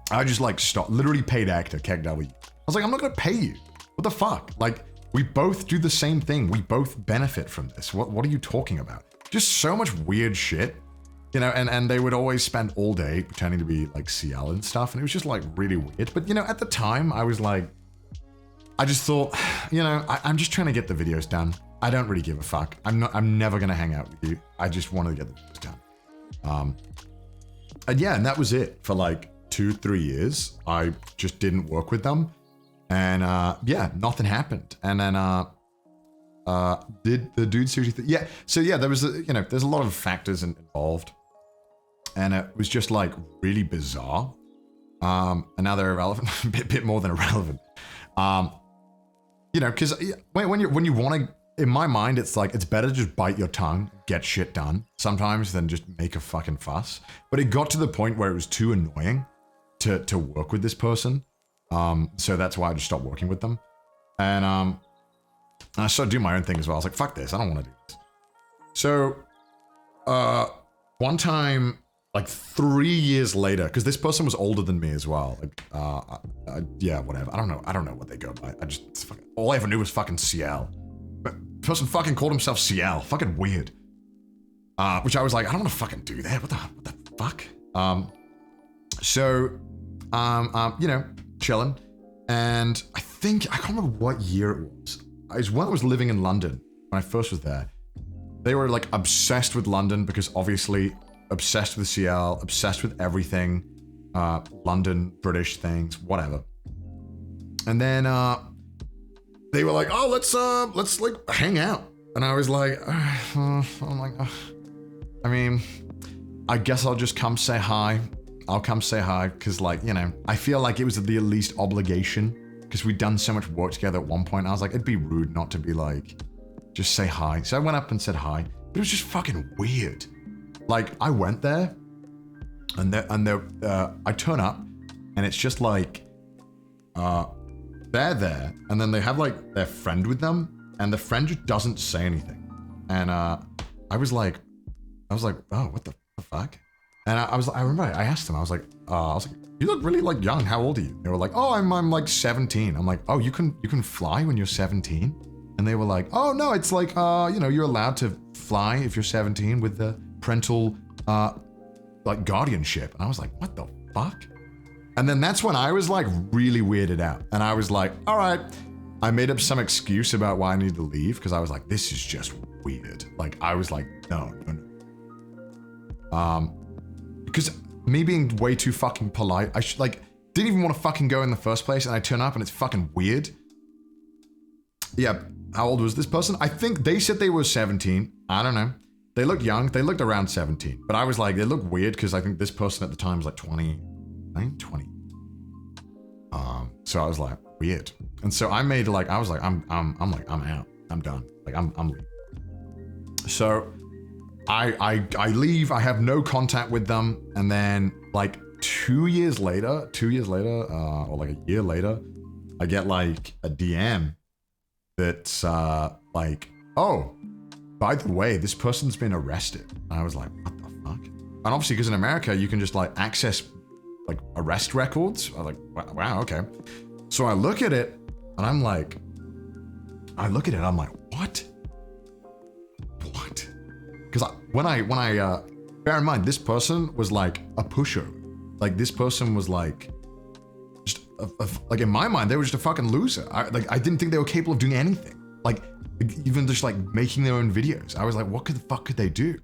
I just like stopped, literally paid actor, CDawgVA. I was like, I'm not gonna pay you. What the fuck? Like, we both do the same thing. We both benefit from this. What are you talking about? Just so much weird shit, you know, and they would always spend all day pretending to be like Ciel and stuff. And it was just like really weird. But you know, at the time I was like, I just thought, you know, I'm just trying to get the videos done. I don't really give a fuck. I'm never going to hang out with you. I just wanted to get the videos done. And yeah, and that was it for like 2-3 years. I just didn't work with them. And yeah, nothing happened. And then did the dude seriously? Yeah. So yeah, there was, you know, there's a lot of factors involved. And it was just like really bizarre. And now they're irrelevant, a bit more than irrelevant. You know, because when you want to, in my mind, it's like, it's better to just bite your tongue, get shit done sometimes than just make a fucking fuss. But it got to the point where it was too annoying to work with this person. So that's why I just stopped working with them. And I started doing my own thing as well. I was like, fuck this, I don't want to do this. So one time, like 3 years later, because this person was older than me as well. Like, yeah, whatever. I don't know what they go by. All I ever knew was fucking Ciel. But The person fucking called himself Ciel. Fucking weird. Which I was like, I don't want to fucking do that. What the fuck? You know, chilling. And I can't remember what year it was. It was when I was living in London, when I first was there. They were like obsessed with London because obviously obsessed with Ciel, obsessed with everything. London, British things, whatever. And then they were like, oh, let's like hang out. And I was like, I mean, I guess I'll just come say hi. I'll come say hi because, like, you know, I feel like it was the least obligation because we'd done so much work together at one point. I was like, it'd be rude not to be like, just say hi. So I went up and said hi, but it was just fucking weird. Like, I went there and I turn up and it's just like, they're there and then they have like their friend with them and the friend just doesn't say anything. And I was like, oh, what the fuck? And I remember I asked them, I was like, you look really like young. How old are you? They were like, oh, I'm like 17. I'm like, oh, you can fly when you're 17? And they were like, oh no, it's like, you know, you're allowed to fly if you're 17 with the parental, like guardianship. And I was like, what the fuck? And then that's when I was like really weirded out. And I was like, all right. I made up some excuse about why I needed to leave because I was like, this is just weird. Like, I was like, no. Because me being way too fucking polite, I didn't even want to fucking go in the first place, and I turn up and it's fucking weird. Yeah, how old was this person? I think they said they were 17. I don't know. They looked young. They looked around 17. But I was like, they look weird because I think this person at the time was like 29, 20. So I was like, weird. And so I made like, I was like, I'm out. I'm done. Like, I'm leaving. So I leave, I have no contact with them, and then like 2 years later, or like a year later, I get like a DM that's like, oh, by the way, this person's been arrested. And I was like, what the fuck? And obviously, because in America, you can just like access like arrest records. I was like, wow, okay. So I look at it, and I'm like, what? What? Because when I bear in mind, this person was like a pushover. Like, this person was like, just like in my mind, they were just a fucking loser. I didn't think they were capable of doing anything. Like, even just like making their own videos. I was like, what the fuck could they do?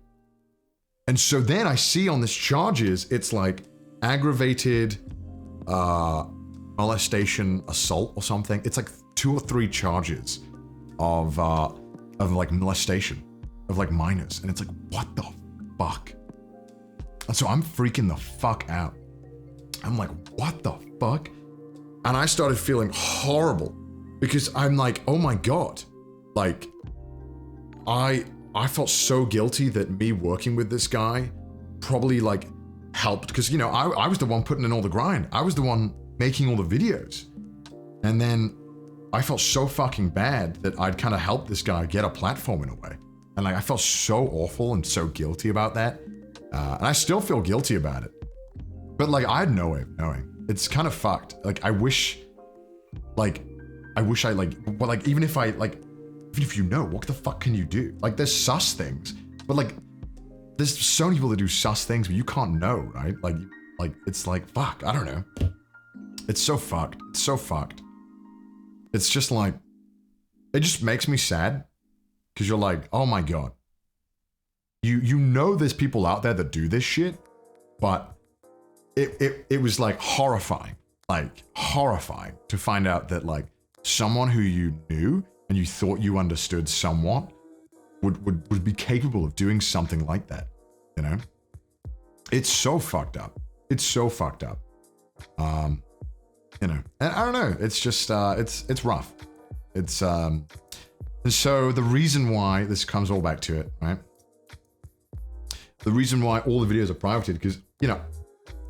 And so then I see on this charges, it's like aggravated molestation, assault or something. It's like 2 or 3 charges of like molestation of like minors, and it's like, what the fuck? And so I'm freaking the fuck out. I'm like, what the fuck? And I started feeling horrible because I'm like, oh my god, like I felt so guilty that me working with this guy probably like helped, because, you know, I was the one putting in all the grind. I was the one making all the videos, and then I felt so fucking bad that I'd kind of helped this guy get a platform in a way. And like, I felt so awful and so guilty about that. And I still feel guilty about it. But like, I had no way of knowing. It's kind of fucked. Like, I wish I like, but like, even if you know, what the fuck can you do? Like, there's sus things, but like, there's so many people that do sus things, but you can't know, right? Like, it's like, fuck, I don't know. It's so fucked. It's so fucked. It's just like, it just makes me sad. Because you're like, oh my god, you know there's people out there that do this shit, but it was like horrifying to find out that like someone who you knew and you thought you understood somewhat would be capable of doing something like that, you know? It's so fucked up. It's so fucked up. You know, and I don't know, it's just, it's rough. It's, and so the reason why this comes all back to it, right? The reason why all the videos are privated, because, you know,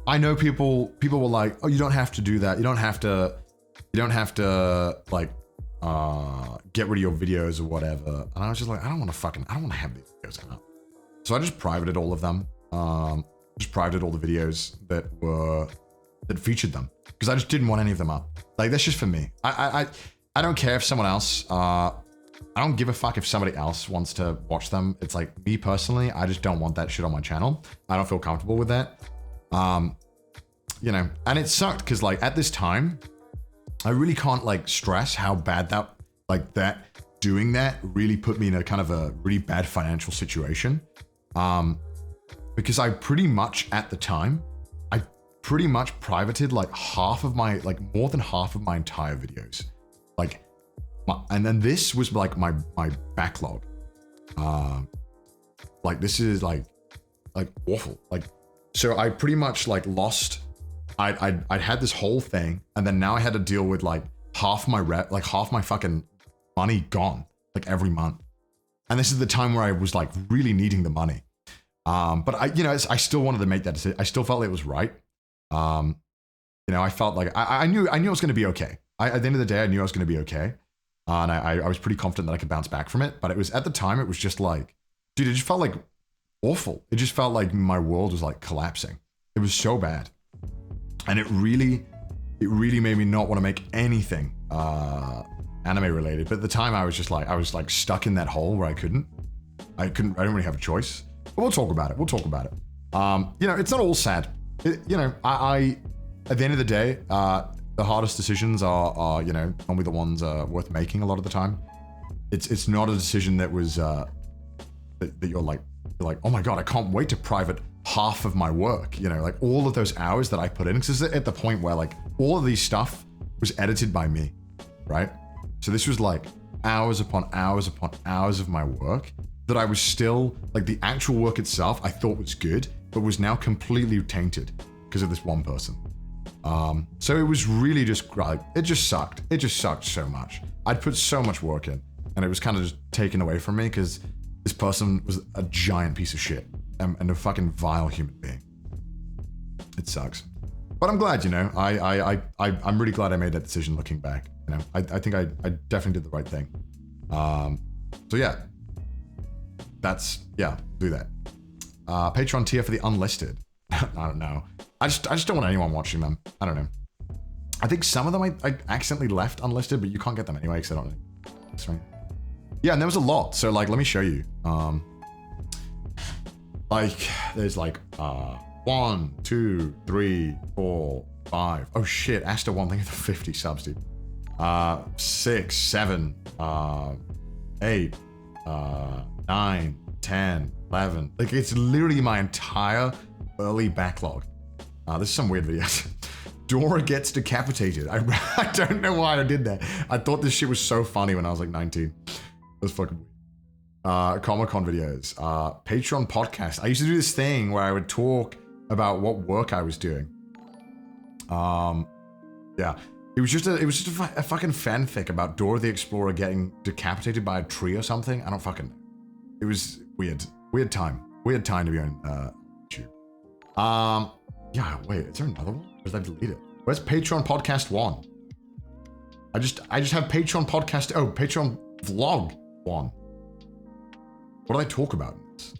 I know people were like, oh, you don't have to do that. You don't have to like, get rid of your videos or whatever. And I was just like, I don't want to have these videos up. So I just privated all of them. Just privated all the videos that featured them, because I just didn't want any of them up. Like, that's just for me. I don't care if someone else, I don't give a fuck if somebody else wants to watch them. It's like, me personally, I just don't want that shit on my channel. I don't feel comfortable with that. You know, and it sucked because like at this time, I really can't like stress how bad doing that really put me in a kind of a really bad financial situation. Because I pretty much at the time, I pretty much privated like more than half of my entire videos. Like, and then this was like my backlog. Like this is like awful. Like, so I pretty much like lost, I'd had this whole thing, and then now I had to deal with like half my fucking money gone, like every month. And this is the time where I was like really needing the money. But I still wanted to make that decision. I still felt it was right. You know, I felt like I knew I was going to be okay. At the end of the day, I knew I was going to be okay. And I was pretty confident that I could bounce back from it. But it was at the time, it was just like, dude, it just felt like awful. It just felt like my world was like collapsing. It was so bad. And it really made me not want to make anything anime related. But at the time, I was like stuck in that hole where I didn't really have a choice. But we'll talk about it. You know, it's not all sad. You know, I at the end of the day, the hardest decisions are you know, normally the ones worth making a lot of the time. It's not a decision that was that you're like, oh my God, I can't wait to private half of my work. You know, like all of those hours that I put in. Because it's at the point where like all of these stuff was edited by me, right? So this was like hours upon hours upon hours of my work that I was still, like the actual work itself I thought was good, but was now completely tainted because of this one person. So it was really just like, it just sucked. It just sucked so much. I'd put so much work in, and it was kind of just taken away from me because this person was a giant piece of shit and a fucking vile human being. It sucks. But I'm glad, you know, I'm really glad I made that decision looking back. You know, I think I definitely did the right thing. So yeah, do that. Patreon tier for the unlisted. I don't know. I just don't want anyone watching them. I don't know. I think some of them I accidentally left unlisted, but you can't get them anyway because I don't know. Yeah, and there was a lot. So like, let me show you. Like there's like 1, 2, 3, 4, 5. Oh shit, Asta won. Thank you for 50 subs, dude. 6, 7, 8, 9, 10, 11. Like it's literally my entire early backlog. This is some weird videos. Dora gets decapitated. I don't know why I did that. I thought this shit was so funny when I was like 19. It was fucking weird. Comic-Con videos. Patreon podcast. I used to do this thing where I would talk about what work I was doing. Yeah. It was just a fucking fanfic about Dora the Explorer getting decapitated by a tree or something. I don't fucking know. It was weird. Weird time to be on YouTube. Yeah, wait, is there another one? Or did I delete it? Where's Patreon Podcast 1? I just have Patreon Podcast, Patreon Vlog 1. What did I talk about in this?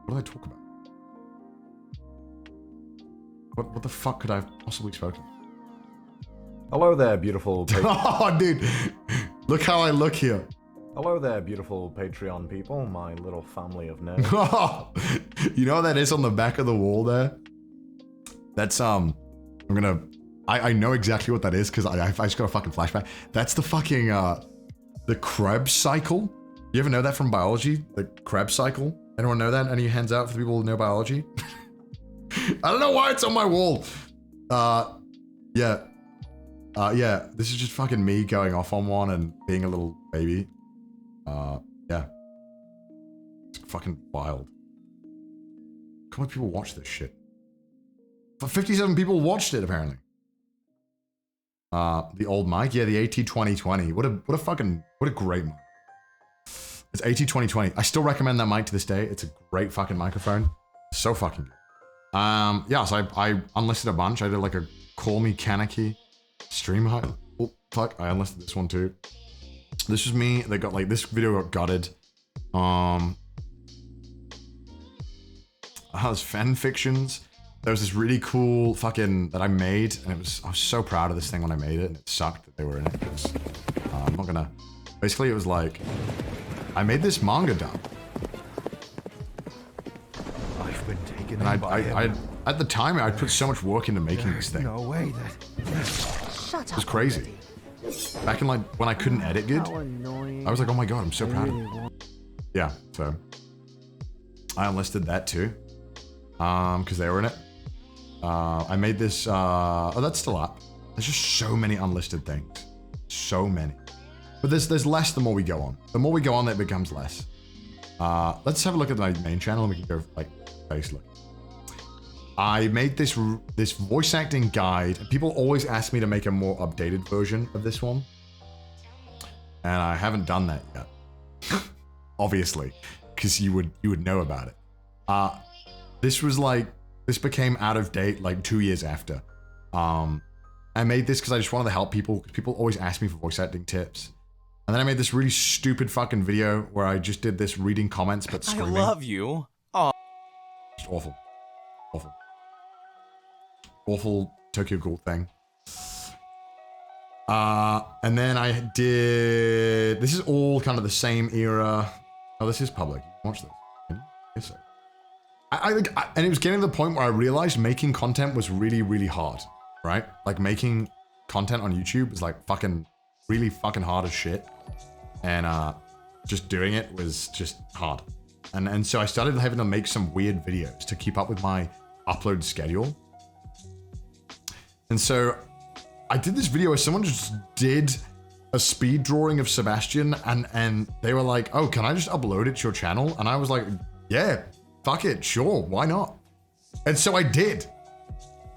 What did I talk about? What the fuck could I have possibly spoken? Hello there, beautiful Oh, dude. Look how I look here. Hello there, beautiful Patreon people, my little family of nerds. You know what that is on the back of the wall there? That's, I know exactly what that is because I just got a fucking flashback. That's the fucking, the Krebs cycle. You ever know that from biology? The Krebs cycle? Anyone know that? Any hands out for the people who know biology? I don't know why it's on my wall. Yeah, this is just fucking me going off on one and being a little baby. Yeah. It's fucking wild. How many people watch this shit? 57 people watched it, apparently. The old mic? Yeah, the AT2020. What a great mic. It's AT2020. I still recommend that mic to this day. It's a great fucking microphone. So fucking good. Yeah, so I unlisted a bunch. I did like a Call Me Kaneki stream height. Oh, fuck, I unlisted this one too. This was me. They got like, this video got gutted. There's fan fictions. There was this really cool fucking that I made, and I was so proud of this thing when I made it, and it sucked that they were in it. I'm not gonna. Basically, it was like, I made this manga dub. I've been taken And in by him. at the time, I'd put so much work into making this thing. No way that... Shut It was crazy. Back in like, when I couldn't edit good, I was like, oh my god, I'm so proud of it. Yeah, so. I enlisted that too. Because they were in it. I made this, oh, that's still up. There's just so many unlisted things. So many. But there's less the more we go on. The more we go on, it becomes less. Let's have a look at my main channel and we can go like face look. I made this voice acting guide. People always ask me to make a more updated version of this one. And I haven't done that yet. Obviously, because you would know about it. This became out of date like 2 years after. I made this because I just wanted to help people. Because people always ask me for voice acting tips. And then I made this really stupid fucking video where I just did this reading comments but screaming. I love you. Oh. Just awful. Awful. Awful Tokyo Ghoul thing. And then I did... This is all kind of the same era. Oh, this is public. You can watch this. Can you? Yes, sir. And it was getting to the point where I realized making content was really, really hard. Right? Like making content on YouTube was like fucking... really fucking hard as shit. And just doing it was just hard. And so I started having to make some weird videos to keep up with my upload schedule. And so I did this video where someone just did a speed drawing of Sebastian and they were like, oh, can I just upload it to your channel? And I was like, yeah, fuck it, sure, why not? And so I did.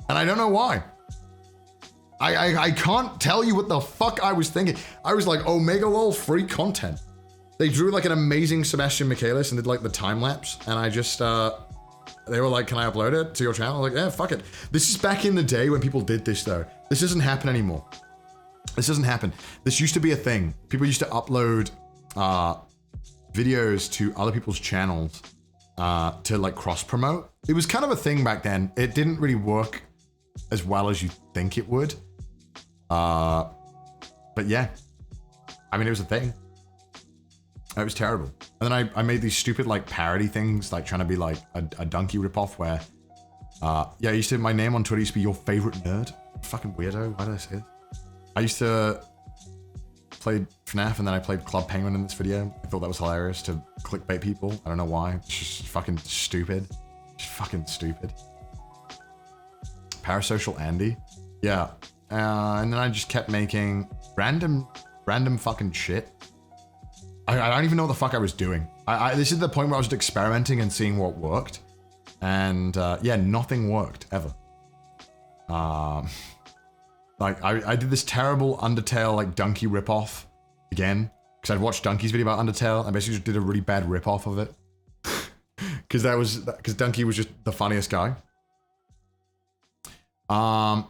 And I don't know why. I can't tell you what the fuck I was thinking. I was like, Omega LOL, free content. They drew like an amazing Sebastian Michaelis and did like the time lapse. And I just, they were like, can I upload it to your channel? I was like, yeah, fuck it. This is back in the day when people did this though. This doesn't happen anymore. This doesn't happen. This used to be a thing. People used to upload videos to other people's channels to like cross promote. It was kind of a thing back then. It didn't really work as well as you think it would. But yeah, I mean, it was a thing. It was terrible. And then I made these stupid like parody things, like trying to be like a donkey ripoff where, yeah, I used to, my name on Twitter used to be your favorite nerd. Fucking weirdo, why did I say this? I used to play FNAF and then I played Club Penguin in this video. I thought that was hilarious to clickbait people. I don't know why, it's just fucking stupid. Just fucking stupid. Parasocial Andy. Yeah. And then I just kept making random fucking shit. I don't even know what the fuck I was doing. This is the point where I was just experimenting and seeing what worked. And yeah, nothing worked, ever. Like, I did this terrible Undertale, like, Donkey ripoff again. Because I'd watched Donkey's video about Undertale. I basically just did a really bad ripoff of it. Because Donkey was just the funniest guy. I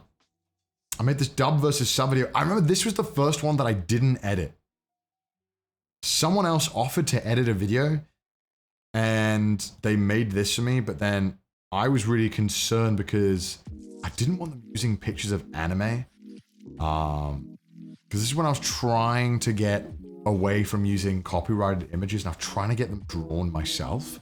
made this dub versus sub video. I remember this was the first one that I didn't edit. Someone else offered to edit a video and they made this for me, but then I was really concerned because I didn't want them using pictures of anime. Because this is when I was trying to get away from using copyrighted images and I was trying to get them drawn myself.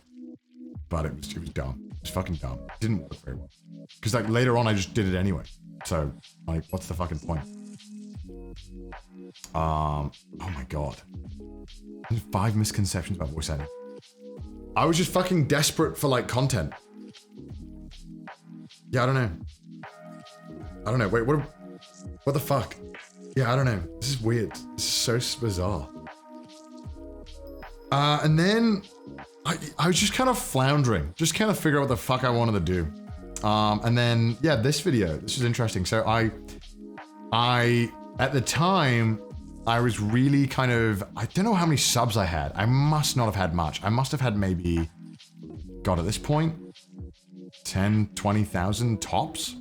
But it was dumb. It was fucking dumb. It didn't work very well. Because like later on I just did it anyway. So like what's the fucking point? Oh my god. 5 misconceptions about voice acting. I was just fucking desperate for like content. Yeah, I don't know. Wait, what the fuck? Yeah, I don't know. This is weird. This is so bizarre. And then I was just kind of floundering, just kind of figure out what the fuck I wanted to do. And then, yeah, this video, this is interesting. So I, at the time, I was really kind of, I don't know how many subs I had. I must not have had much. I must have had maybe, God, at this point, 10, 20,000 tops.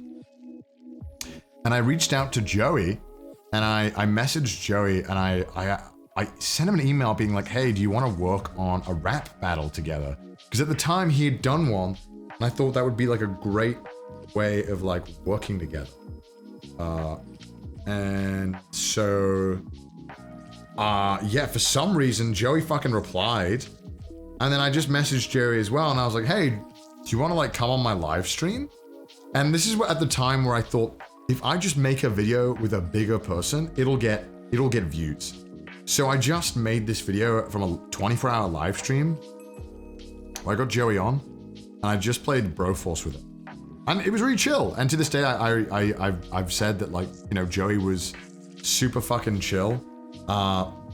And I reached out to Joey and I messaged Joey and I sent him an email being like, hey, do you want to work on a rap battle together? Because at the time he had done one and I thought that would be like a great way of like working together. And so yeah, for some reason, Joey fucking replied. And then I just messaged Jerry as well. And I was like, hey, do you want to like come on my live stream? And this is at the time where I thought, if I just make a video with a bigger person, it'll get views. So I just made this video from a 24-hour live stream where I got Joey on and I just played Broforce with him. And it was really chill. And to this day, I've said that, like, you know, Joey was super fucking chill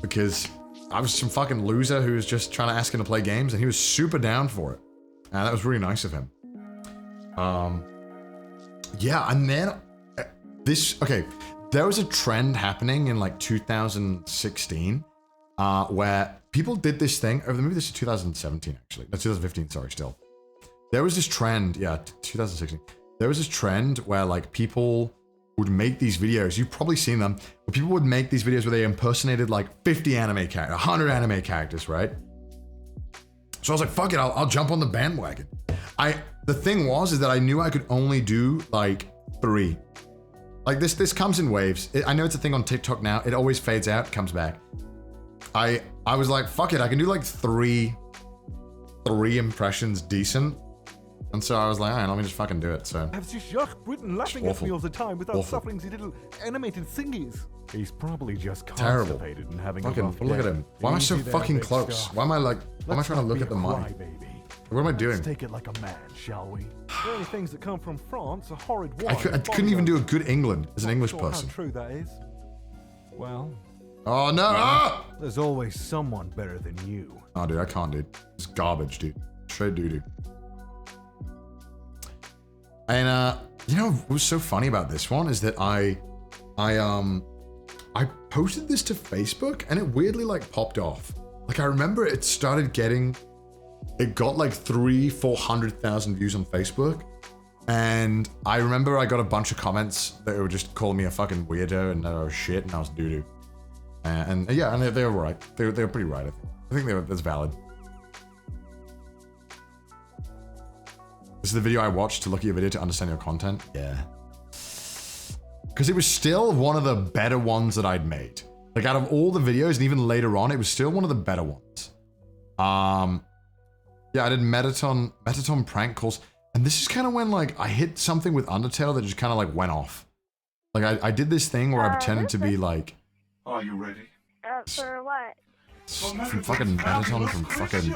because I was some fucking loser who was just trying to ask him to play games, and he was super down for it. And that was really nice of him. Yeah, and then there was a trend happening in like 2016 where people did this thing, or maybe this is 2017 actually, no, 2015, sorry, still. There was this trend, yeah, 2016. There was this trend where like people would make these videos, you've probably seen them, but people would make these videos where they impersonated like 50 anime characters, 100 anime characters, right? So I was like, fuck it, I'll jump on the bandwagon. The thing is that I knew I could only do like 3. Like this comes in waves. I know it's a thing on TikTok now. It always fades out, comes back. I was like, fuck it, I can do like 3 impressions decent. And so I was like, all right, let me just fucking do it. So I have this Jacques Britain laughing at me all the time without suffering the little animated thingies. He's probably just Terrible. constipated and having fucking a rough look at day. him. Why am I so Easy there, fucking big close? stuff. Why am I trying to look at the mic? Baby. What am I doing? Let's take it like a man, shall we? The only things that come from France are horrid wine. I couldn't even do a good England as an English Sure person. How true that is. Well, Oh no! Ah! There's always someone better than you. Oh dude, I can't, dude. It's garbage, dude. Straight doo-doo. And you know what was so funny about this one is that I posted this to Facebook and it weirdly like popped off. Like I remember it got like 300,000-400,000 views on Facebook. And I remember I got a bunch of comments that were just calling me a fucking weirdo and that I was shit and I was doo-doo. And yeah, and they were right. They were pretty right, I think. I think that's valid. This is the video I watched to look at your video to understand your content. Yeah. Because it was still one of the better ones that I'd made. Like out of all the videos, and even later on, it was still one of the better ones. Yeah, I did Metaton prank calls. And this is kind of when like I hit something with Undertale that just kind of like went off. Like I did this thing where I pretended to be like... Are you ready? For what? From fucking Metaton, from fucking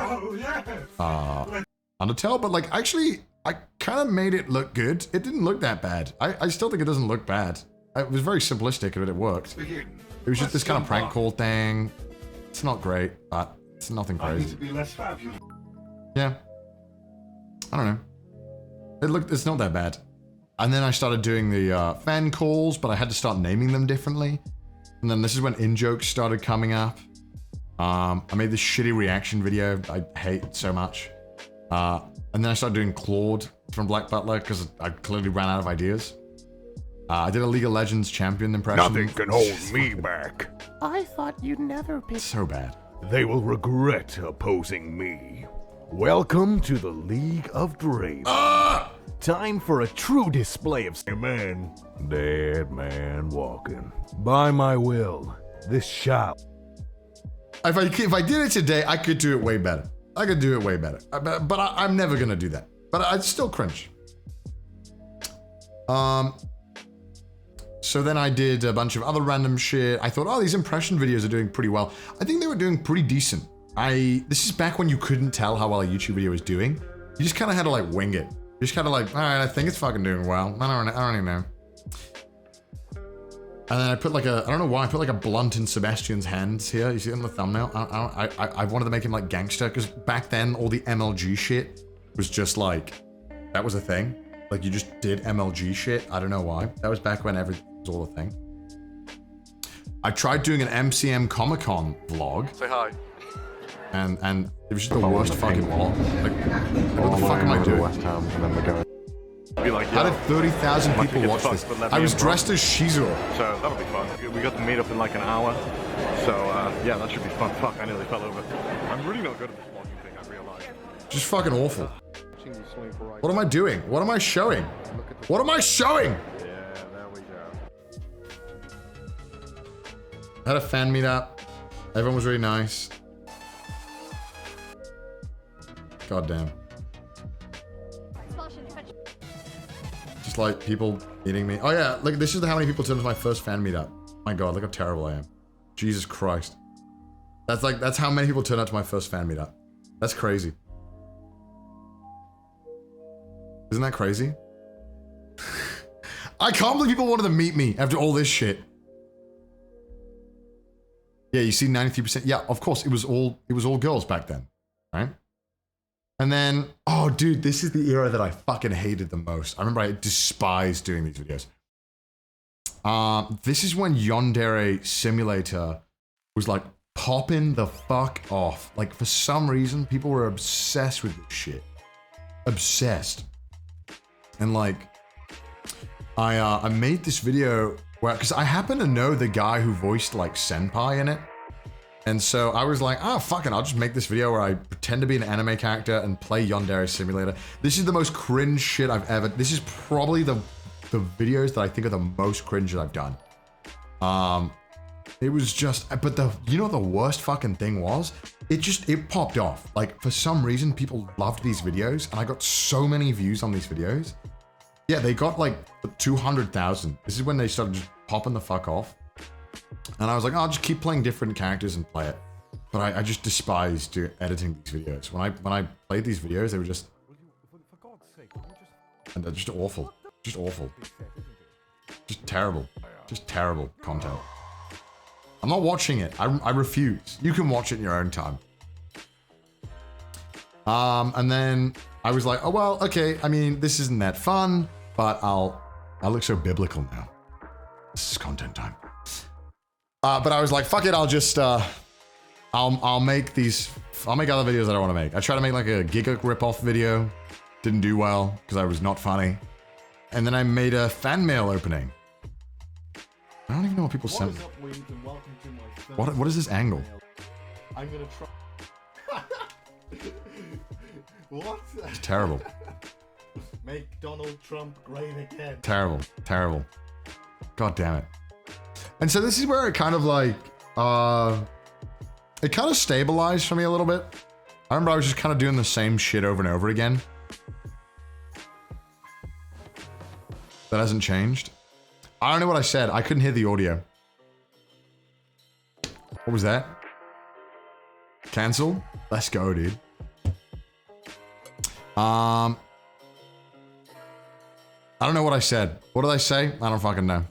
Undertale, but like actually I kind of made it look good. It didn't look that bad. I still think it doesn't look bad. It was very simplistic, but it worked. It was just this kind of prank call thing. It's not great, but it's nothing I need crazy. to be less fabulous. Yeah. I don't know. It's not that bad. And then I started doing the fan calls, but I had to start naming them differently. And then this is when in-jokes started coming up. I made this shitty reaction video I hate so much. And then I started doing Claude from Black Butler because I clearly ran out of ideas. I did a League of Legends champion impression. nothing can hold me back. I thought you'd never be. So bad. They will regret opposing me. Welcome to the League of Dreams. Time for a true display of man. Dead man walking. By my will, this shall. If I did it today, I could do it way better. I could do it way better. But I'm never gonna do that. But I'd still cringe. So then I did a bunch of other random shit. I thought, oh, these impression videos are doing pretty well. I think they were doing pretty decent. This is back when you couldn't tell how well a YouTube video was doing. You just kind of had to like wing it. You just kind of like, all right, I think it's fucking doing well. I don't even know. And then I put like I don't know why, I put like a blunt in Sebastian's hands here. You see it in the thumbnail? I wanted to make him like gangster because back then all the MLG shit was just like, that was a thing. Like you just did MLG shit. I don't know why. That was back when everything was all a thing. I tried doing an MCM Comic-Con vlog. Say hi. And it was just the worst fucking vlog. Like, what the fuck am I doing? Be like, How did 30,000 people watch this? I was dressed as Shizuru. So that'll be fun. We got to meet up in like an hour. So yeah, that should be fun. Fuck, I nearly fell over. I'm really not good at this vlogging thing, I realize. Just fucking awful. What am I doing? What am I showing? What am I showing? Yeah, there we go. I had a fan meetup. Everyone was really nice. God damn. Just like people eating me. Oh yeah, look, this is how many people turned to my first fan meetup. My god, look how terrible I am. Jesus Christ. That's how many people turned out to my first fan meetup. That's crazy. Isn't that crazy? I can't believe people wanted to meet me after all this shit. Yeah, you see 93%. Yeah, of course, it was all girls back then, right? And then, oh dude, this is the era that I fucking hated the most. I remember I despised doing these videos. This is when Yandere Simulator was like popping the fuck off. Like for some reason, people were obsessed with this shit. Obsessed. And like, I made this video where, because I happen to know the guy who voiced like Senpai in it. And so I was like, oh, fuck it, I'll just make this video where I pretend to be an anime character and play Yandere Simulator. This is the most cringe shit I've ever, this is probably the videos that I think are the most cringe that I've done. It was just, but you know what the worst fucking thing was? It popped off. Like for some reason, people loved these videos and I got so many views on these videos. Yeah, they got like 200,000. This is when they started just popping the fuck off. And I was like, oh, I'll just keep playing different characters and play it. But I just despised editing these videos. When I played these videos, they were just, and they're just awful. Just awful. Just terrible. Just terrible content. I'm not watching it. I refuse. You can watch it in your own time. And then I was like, oh well, okay. I mean, this isn't that fun, but I look so biblical now. This is content time. But I was like, fuck it. I'll just I'll make other videos that I want to make. I tried to make like a Giga ripoff video. Didn't do well because I was not funny. And then I made a fan mail opening. I don't even know what people sent me. What is this angle? I'm gonna try. What? It's terrible. Make Donald Trump great again. Terrible. Terrible. God damn it. And so this is where it kind of like, it kind of stabilized for me a little bit. I remember I was just kind of doing the same shit over and over again. That hasn't changed. I don't know what I said. I couldn't hear the audio. What was that? Cancel? Let's go, dude. I don't know what I said. What did I say? I don't fucking know.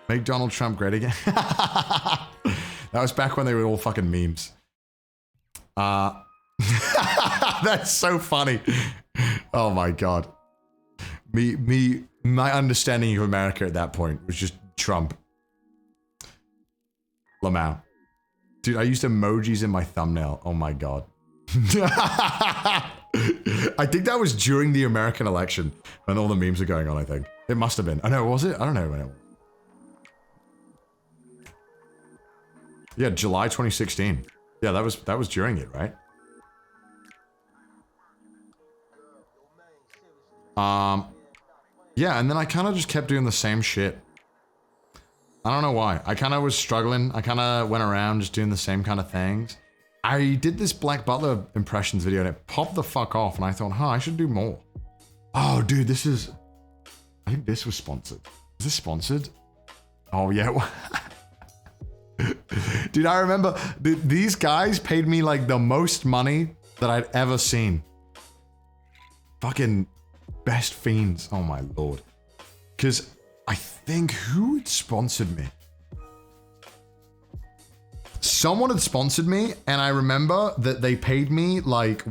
Make Donald Trump great again. That was back when they were all fucking memes. That's so funny. Oh my god. My understanding of America at that point was just Trump. Lamau. Dude, I used emojis in my thumbnail. Oh my god. I think that was during the American election when all the memes were going on, I think. It must have been. Oh no, was it? I don't know. Yeah, July 2016. Yeah, that was during it, right? Yeah, and then I kind of just kept doing the same shit. I don't know why. I kind of was struggling. I kind of went around just doing the same kind of things. I did this Black Butler impressions video and it popped the fuck off and I thought, I should do more. Oh, dude, I think this was sponsored. Is this sponsored? Oh, yeah. Dude, I remember these guys paid me like the most money that I'd ever seen. Fucking best fiends. Oh my lord. Because I think who had sponsored me? Someone had sponsored me and I remember that they paid me like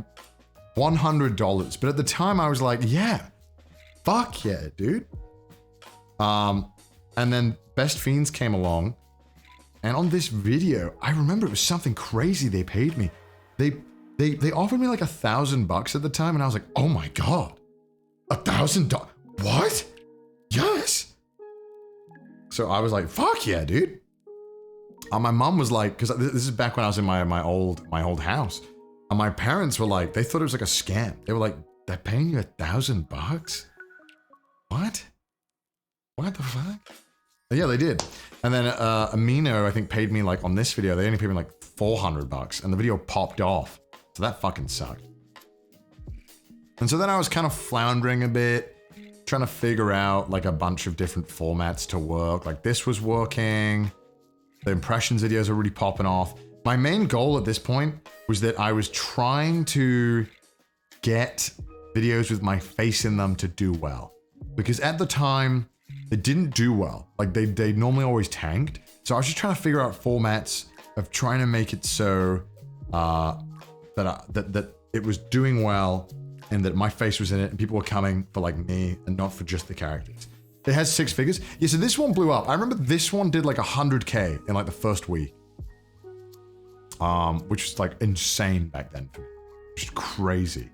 $100. But at the time I was like, yeah, fuck yeah, dude. And then Best Fiends came along. And on this video, I remember it was something crazy they paid me. They offered me like $1,000 at the time, and I was like, oh my god, $1,000? What? Yes. So I was like, fuck yeah, dude. My mom was like, because this is back when I was in my old house, and my parents were like, they thought it was like a scam. They were like, they're paying you $1,000? What? What the fuck? Yeah, they did. And then Amino, I think, paid me like on this video, they only paid me like $400 and the video popped off. So that fucking sucked. And so then I was kind of floundering a bit, trying to figure out like a bunch of different formats to work. Like this was working. The impressions videos are really popping off. My main goal at this point was that I was trying to get videos with my face in them to do well. Because at the time, they didn't do well. Like they normally always tanked. So I was just trying to figure out formats of trying to make it so that it was doing well and that my face was in it and people were coming for like me and not for just the characters. It has 6 figures. Yeah, so this one blew up. I remember this one did like 100K in like the first week. Which was like insane back then for me. Just crazy.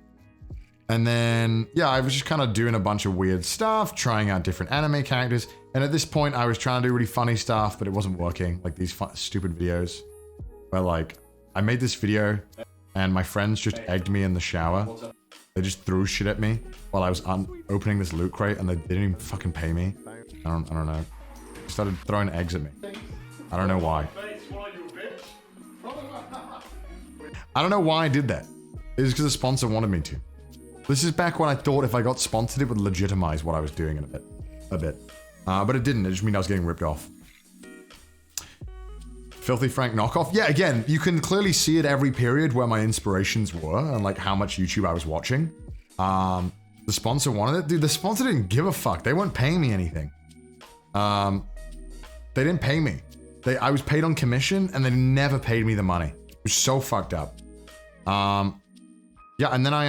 And then, yeah, I was just kind of doing a bunch of weird stuff, trying out different anime characters. And at this point, I was trying to do really funny stuff, but it wasn't working. Like these stupid videos where like, I made this video and my friends just egged me in the shower. They just threw shit at me while I was opening this loot crate and they didn't even fucking pay me. I don't know. They started throwing eggs at me. I don't know why. I don't know why I did that. It was because a sponsor wanted me to. This is back when I thought if I got sponsored, it would legitimize what I was doing in a bit. But it didn't. It just meant I was getting ripped off. Filthy Frank knockoff. Yeah, again, you can clearly see at every period where my inspirations were and like how much YouTube I was watching. The sponsor wanted it. Dude, the sponsor didn't give a fuck. They weren't paying me anything. They didn't pay me. I was paid on commission and they never paid me the money. It was so fucked up. Yeah, and then I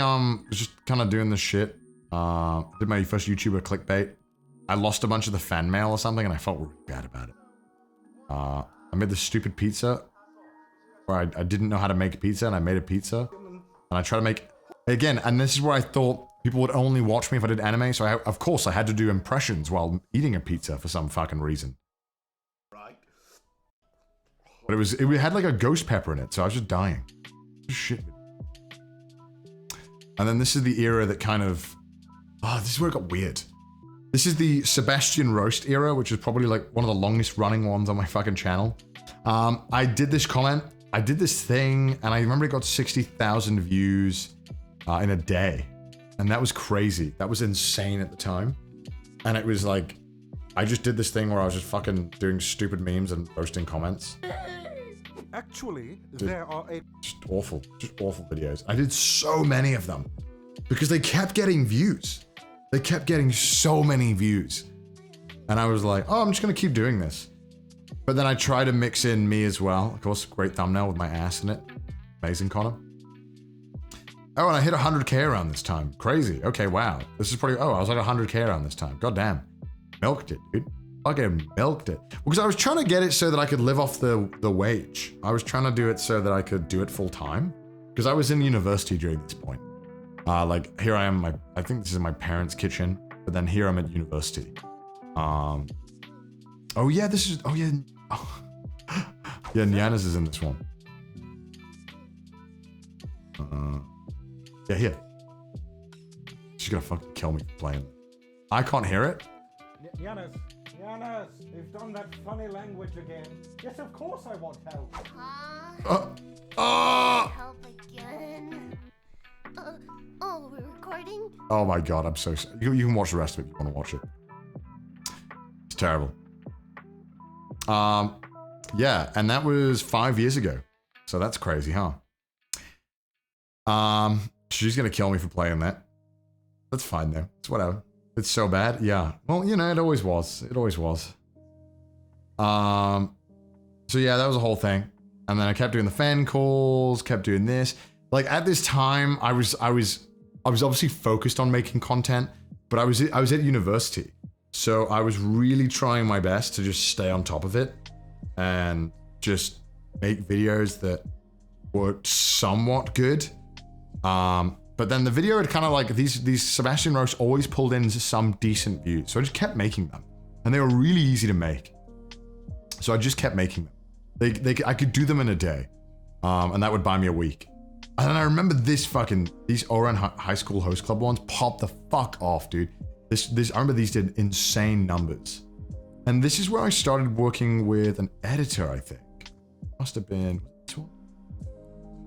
was just kind of doing this shit. Did my first YouTuber clickbait. I lost a bunch of the fan mail or something and I felt really bad about it. I made this stupid pizza where I didn't know how to make a pizza and I made a pizza. And I tried to make, again, and this is where I thought people would only watch me if I did anime. So of course I had to do impressions while eating a pizza for some fucking reason. But it had like a ghost pepper in it, so I was just dying. Shit. And then this is the era that kind of, this is where it got weird. This is the Sebastian roast era, which is probably like one of the longest running ones on my fucking channel. I did this comment, I did this thing, and I remember it got 60,000 views in a day. And that was crazy. That was insane at the time. And it was like, I just did this thing where I was just fucking doing stupid memes and posting comments. Actually, Dude, there are just awful videos. I did so many of them because they kept getting views. They kept getting so many views. And I was like, oh, I'm just gonna keep doing this. But then I tried to mix in me as well. Of course, great thumbnail with my ass in it. Amazing, Connor. Oh, and I hit 100K around this time. Crazy. Okay, wow. This is probably, I was like 100K around this time. God damn. Milked it, dude. Fucking milked it. Because I was trying to get it so that I could live off the wage. I was trying to do it so that I could do it full time. Because I was in university during this point. Like here I am, I think this is my parents' kitchen, but then here I'm at university. Oh yeah, this is, oh yeah. Yeah, Niana's is in this one. Yeah, here. She's gonna fucking kill me for playing. I can't hear it. Yanis, you've done that funny language again. Yes, of course I want help. Help again. We're recording? Oh my god, I'm so sorry. You can watch the rest of it if you want to watch it. It's terrible. Yeah, and that was 5 years ago. So that's crazy, huh? She's gonna kill me for playing that. That's fine though. It's whatever. It's so bad. Yeah. Well, you know, it always was. It always was. So yeah, that was a whole thing. And then I kept doing the fan calls, kept doing this. Like at this time, I was obviously focused on making content, but I was at university. So I was really trying my best to just stay on top of it and just make videos that were somewhat good. But then the video had kind of like these Sebastian roasts always pulled in some decent views. So I just kept making them and they were really easy to make. So I just kept making them. I could do them in a day. And that would buy me a week. And then I remember these Oran High School Host Club ones popped the fuck off, dude. I remember these did insane numbers. And this is where I started working with an editor, I think. Must have been this one.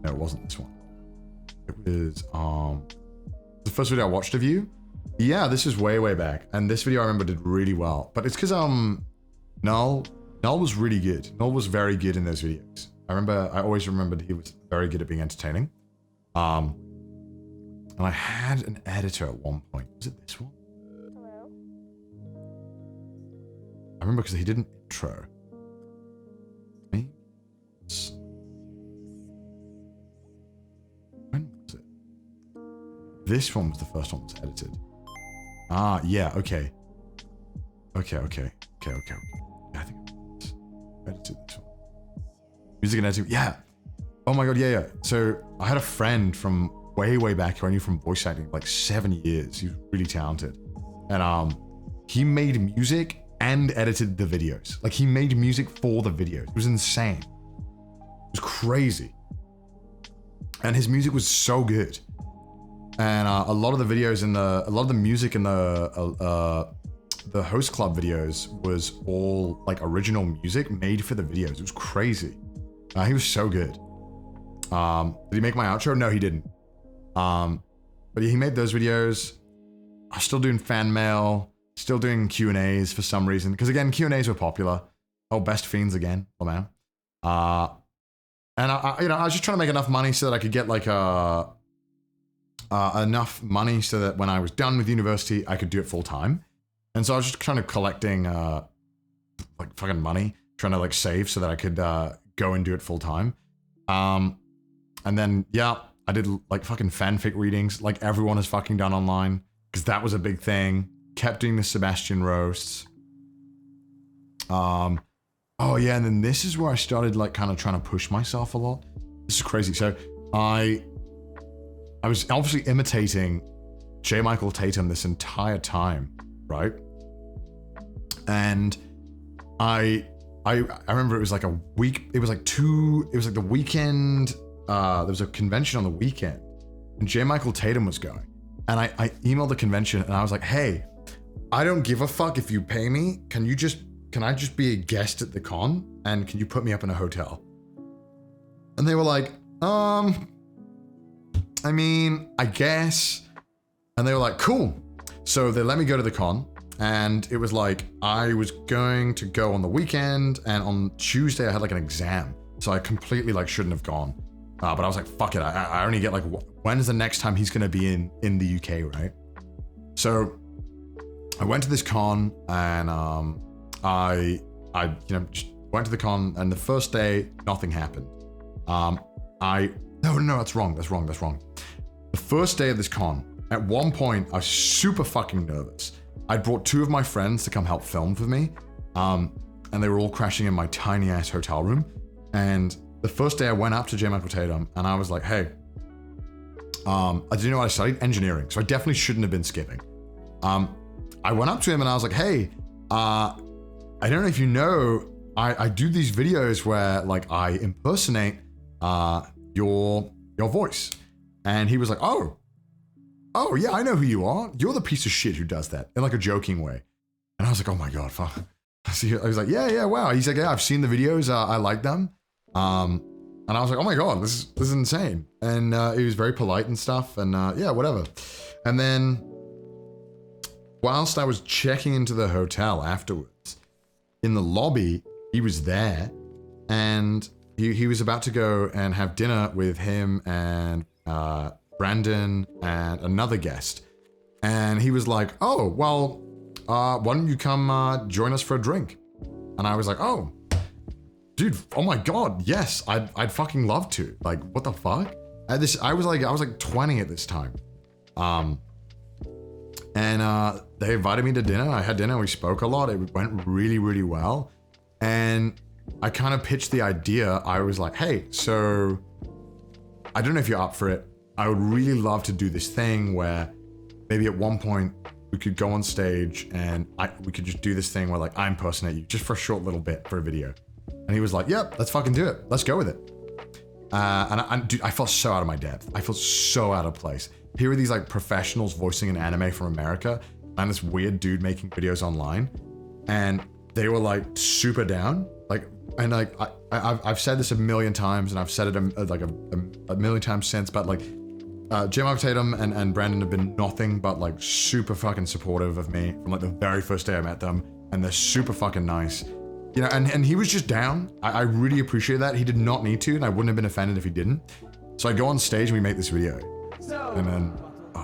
No, it wasn't this one. It was the first video I watched of you. Yeah, this is way back, and this video I remember did really well. But it's because Null was really good. Null was very good in those videos. I always remembered he was very good at being entertaining. And I had an editor at one point. Was it this one? Hello? I remember because he did an intro. Me? When was it? This one was the first one that was edited. Ah, yeah, okay. Okay. I think I edited this one. Music and editing, yeah. Oh my god, yeah. So I had a friend from way back who I knew from voice acting like 7 years. He was really talented. And he made music and edited the videos. Like he made music for the videos. It was insane. It was crazy. And his music was so good. And a lot of the videos in a lot of the music in the host club videos was all like original music made for the videos. It was crazy. He was so good. Did he make my outro? No, he didn't. But he made those videos. I'm still doing fan mail, still doing Q&As for some reason. Because again, Q&As were popular. Oh, best fiends again. Oh man. And I was just trying to make enough money so that I could get like enough money so that when I was done with university, I could do it full time. And so I was just kind of collecting like fucking money, trying to like save so that I could go and do it full time. And then, yeah, I did like fucking fanfic readings like everyone has fucking done online because that was a big thing. Kept doing the Sebastian roasts. Oh yeah, and then this is where I started like kind of trying to push myself a lot. This is crazy. So I was obviously imitating J. Michael Tatum this entire time, right? And I remember it was like a week, it was like the weekend, there was a convention on the weekend and J. Michael Tatum was going. And I emailed the convention and I was like, hey, I don't give a fuck if you pay me. Can I just be a guest at the con? And can you put me up in a hotel? And they were like, I mean, I guess. And they were like, cool. So they let me go to the con. And it was like, I was going to go on the weekend. And on Tuesday, I had like an exam. So I completely like shouldn't have gone. But I was like, fuck it. I only get like, when's the next time he's going to be in the UK, right? So I went to this con and I just went to the con, and the first day nothing happened. No, that's wrong. The first day of this con, at one point I was super fucking nervous. I brought 2 of my friends to come help film with me, and they were all crashing in my tiny ass hotel room. And the first day I went up to J. Michael Tatum and I was like, hey, I didn't know what I studied, engineering, so I definitely shouldn't have been skipping. I went up to him and I was like, hey, I don't know if you know, I do these videos where like I impersonate your voice. And he was like, oh yeah, I know who you are. You're the piece of shit who does that, in like a joking way. And I was like, oh my God, fuck. I was like, yeah, wow. He's like, yeah, I've seen the videos. I like them. And I was like, oh my God, this is insane. And he was very polite and stuff. And yeah, whatever. And then whilst I was checking into the hotel afterwards, in the lobby, he was there, and he was about to go and have dinner with him and Brandon and another guest. And he was like, oh, well, why don't you come join us for a drink? And I was like, oh, dude, oh my God, yes, I'd fucking love to. Like, what the fuck? I was like 20 at this time. And they invited me to dinner. I had dinner. We spoke a lot. It went really, really well. And I kind of pitched the idea. I was like, hey, so I don't know if you're up for it. I would really love to do this thing where maybe at one point we could go on stage and we could just do this thing where like I impersonate you just for a short little bit for a video. And he was like, yep, let's fucking do it. Let's go with it. Dude, I felt so out of my depth. I felt so out of place. Here are these like professionals voicing an anime from America and this weird dude making videos online. And they were like super down. Like, and like, I've said this a million times, and I've said it a million times since, but like, Jim Tatum and Brandon have been nothing but like super fucking supportive of me from like the very first day I met them, and they're super fucking nice. You know, and he was just down. I really appreciate that. He did not need to, and I wouldn't have been offended if he didn't. So I go on stage and we make this video. And then,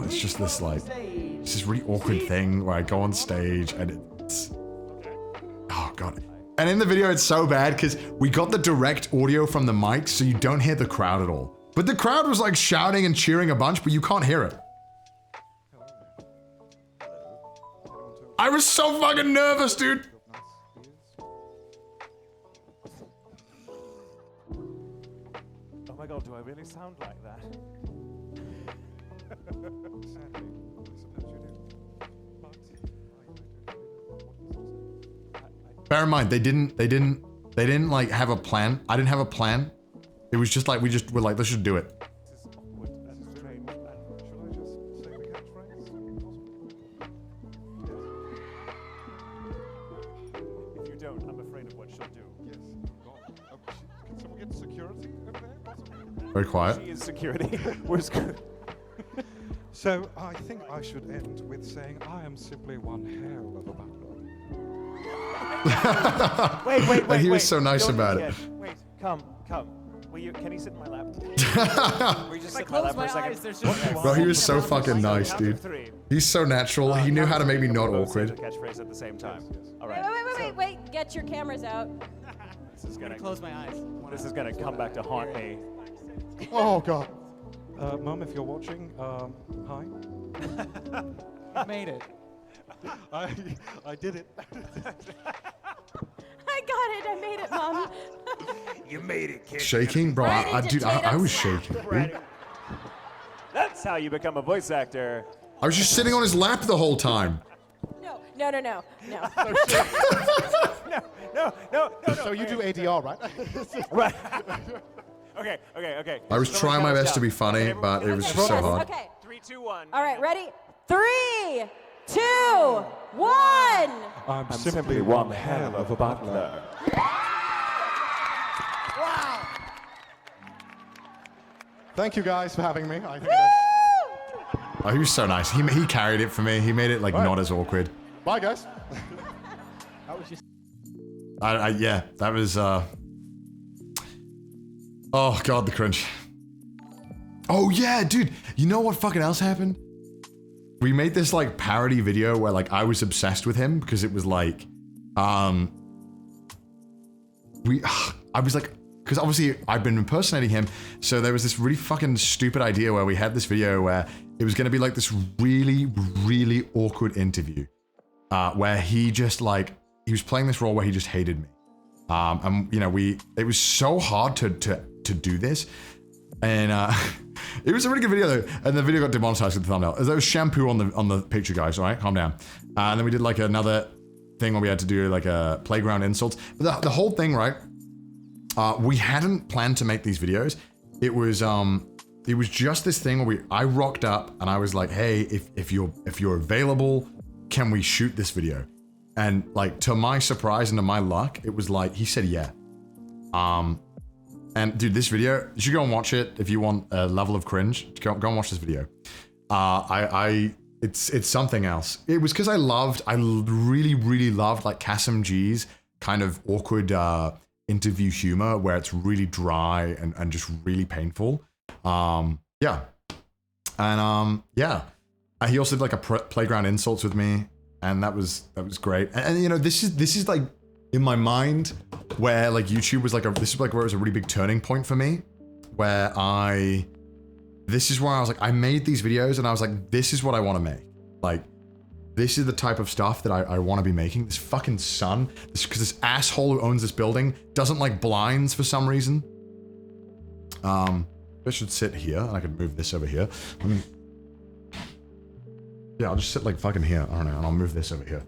it's just this like, it's this really awkward thing where I go on stage and it's, oh God. And in the video, it's so bad because we got the direct audio from the mic, so you don't hear the crowd at all. But the crowd was like shouting and cheering a bunch, but you can't hear it. I was so fucking nervous, dude. Oh my God, do I really sound like that? Bear in mind, they didn't like have a plan. I didn't have a plan. It was just like, we just were like, let's just do it. This is awkward and strange. And should I just say the catchphrase? If you don't, I'm afraid of what she'll do. Yes. Can someone get security over there? Possibly? Very quiet. She is security. Where's So I think I should end with saying I am simply one hell of a butler. Wait. He was so nice about it. Wait, come. Can you sit in my lap? Will you just sit in my lap for a second? Bro, he was so fucking nice, dude. He's so natural. He knew how to make me not awkward. Catchphrase at the same time. All right. Wait. Get your cameras out. This is gonna close my eyes. This is gonna come back to haunt me. Oh God. Mum, if you're watching, hi. You made it. I did it. I got it. I made it, Mom. You made it, kid. Shaking? Bro, dude, I was shaking, dude. That's how you become a voice actor. I was just sitting on his lap the whole time. No. No. So you do ADR, right? Right. Okay. I was trying my best to be funny, but it was just so hard. Okay. 3, 2, 1. All right, ready? 3, 2, 1. I'm simply one hell of a butler. Wow. Thank you guys for having me. I think Oh, he was so nice. He carried it for me. He made it like not as awkward. Bye, guys. That was just. Yeah, that was. Oh God, the cringe. Oh yeah, dude. You know what fucking else happened? We made this like parody video where like I was obsessed with him because it was like, I was like, because obviously I've been impersonating him, so there was this really fucking stupid idea where we had this video where it was gonna be like this really, really awkward interview, where he just like, he was playing this role where he just hated me. And you know, it was so hard to do this. And it was a really good video though, and the video got demonetized with the thumbnail. There was shampoo on the picture, guys. All right, calm down. And then we did like another thing where we had to do like a playground insults. But the whole thing, right? We hadn't planned to make these videos. It was just this thing where I rocked up and I was like, hey, if you're available, can we shoot this video? And like to my surprise and to my luck, it was like he said yeah. And dude, this video, you should go and watch it if you want a level of cringe. Go and watch this video. It's something else. It was because I really loved like Kasim G's kind of awkward interview humor where it's really dry and just really painful. Yeah. And yeah. He also did like a playground insults with me, and that was great. And you know, this is like in my mind where like YouTube was like this is like where it was a really big turning point for me, where this is where I was like, I made these videos and I was like, this is what I want to make. Like, this is the type of stuff that I want to be making. This fucking son, because this asshole who owns this building doesn't like blinds for some reason. I should sit here and I could move this over here. Yeah, I'll just sit like fucking here. I don't know, and I'll move this over here.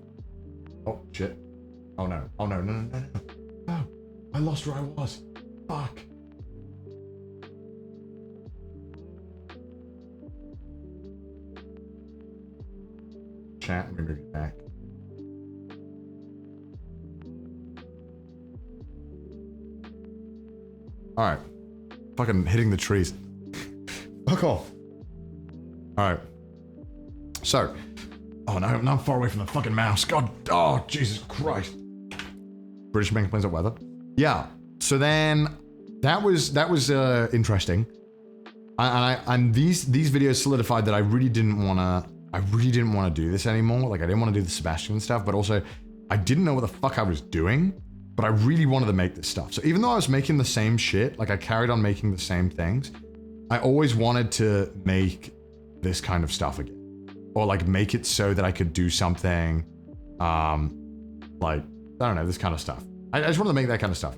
Oh shit. Oh no. Oh no. Oh, I lost where I was. Fuck. Chat, let me move you back. All right. Fucking hitting the trees. Fuck off. All right. So. Oh no, now I'm far away from the fucking mouse. God. Oh, Jesus Christ. British man complains about weather. Yeah. So then that was interesting. And these videos solidified that I really didn't want to do this anymore. Like I didn't want to do the Sebastian stuff, but also I didn't know what the fuck I was doing, but I really wanted to make this stuff. So even though I was making the same shit, like I carried on making the same things, I always wanted to make this kind of stuff again. Or like make it so that I could do something, like, I don't know, this kind of stuff. I just wanted to make that kind of stuff.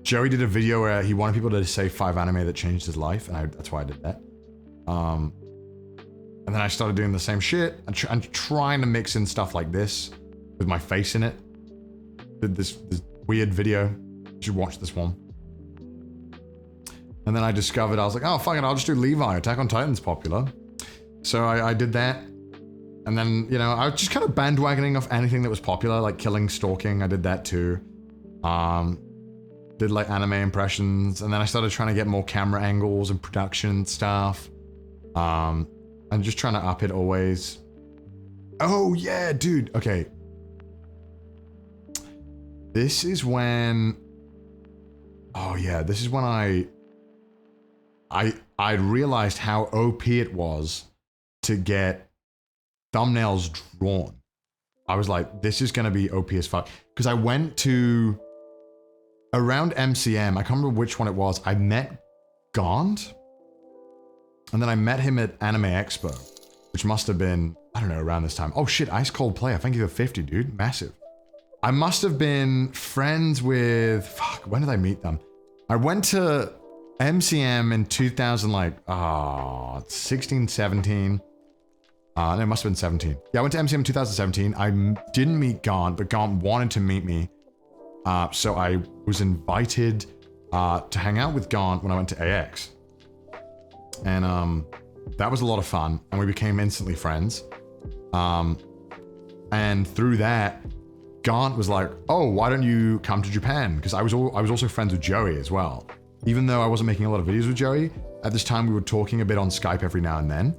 Joey did a video where he wanted people to say 5 anime that changed his life, and that's why I did that. And then I started doing the same shit and trying to mix in stuff like this with my face in it. Did this weird video. You should watch this one. And then I discovered, I was like, oh, fuck it, I'll just do Levi. Attack on Titan's popular. So I did that. And then, you know, I was just kind of bandwagoning off anything that was popular, like Killing Stalking. I did that too. Did like anime impressions. And then I started trying to get more camera angles and production stuff. And just trying to up it always. Oh, yeah, dude. Okay. This is when... Oh, yeah, this is when I realized how OP it was to get thumbnails drawn. I was like, this is gonna be OP as fuck. Because I went to around MCM, I can't remember which one it was. I met Gaunt, and then I met him at Anime Expo, which must have been, I don't know, around this time. Oh shit, Ice Cold Player, thank you for 50, dude, massive. I must have been friends with, fuck, when did I meet them? I went to MCM in 2000, like, 16, 17. No, it must have been 17. Yeah, I went to MCM in 2017. I didn't meet Gaunt, but Gaunt wanted to meet me. So I was invited to hang out with Gaunt when I went to AX. And that was a lot of fun, and we became instantly friends. And through that, Gaunt was like, oh, why don't you come to Japan? Because I was also friends with Joey as well. Even though I wasn't making a lot of videos with Joey, at this time we were talking a bit on Skype every now and then.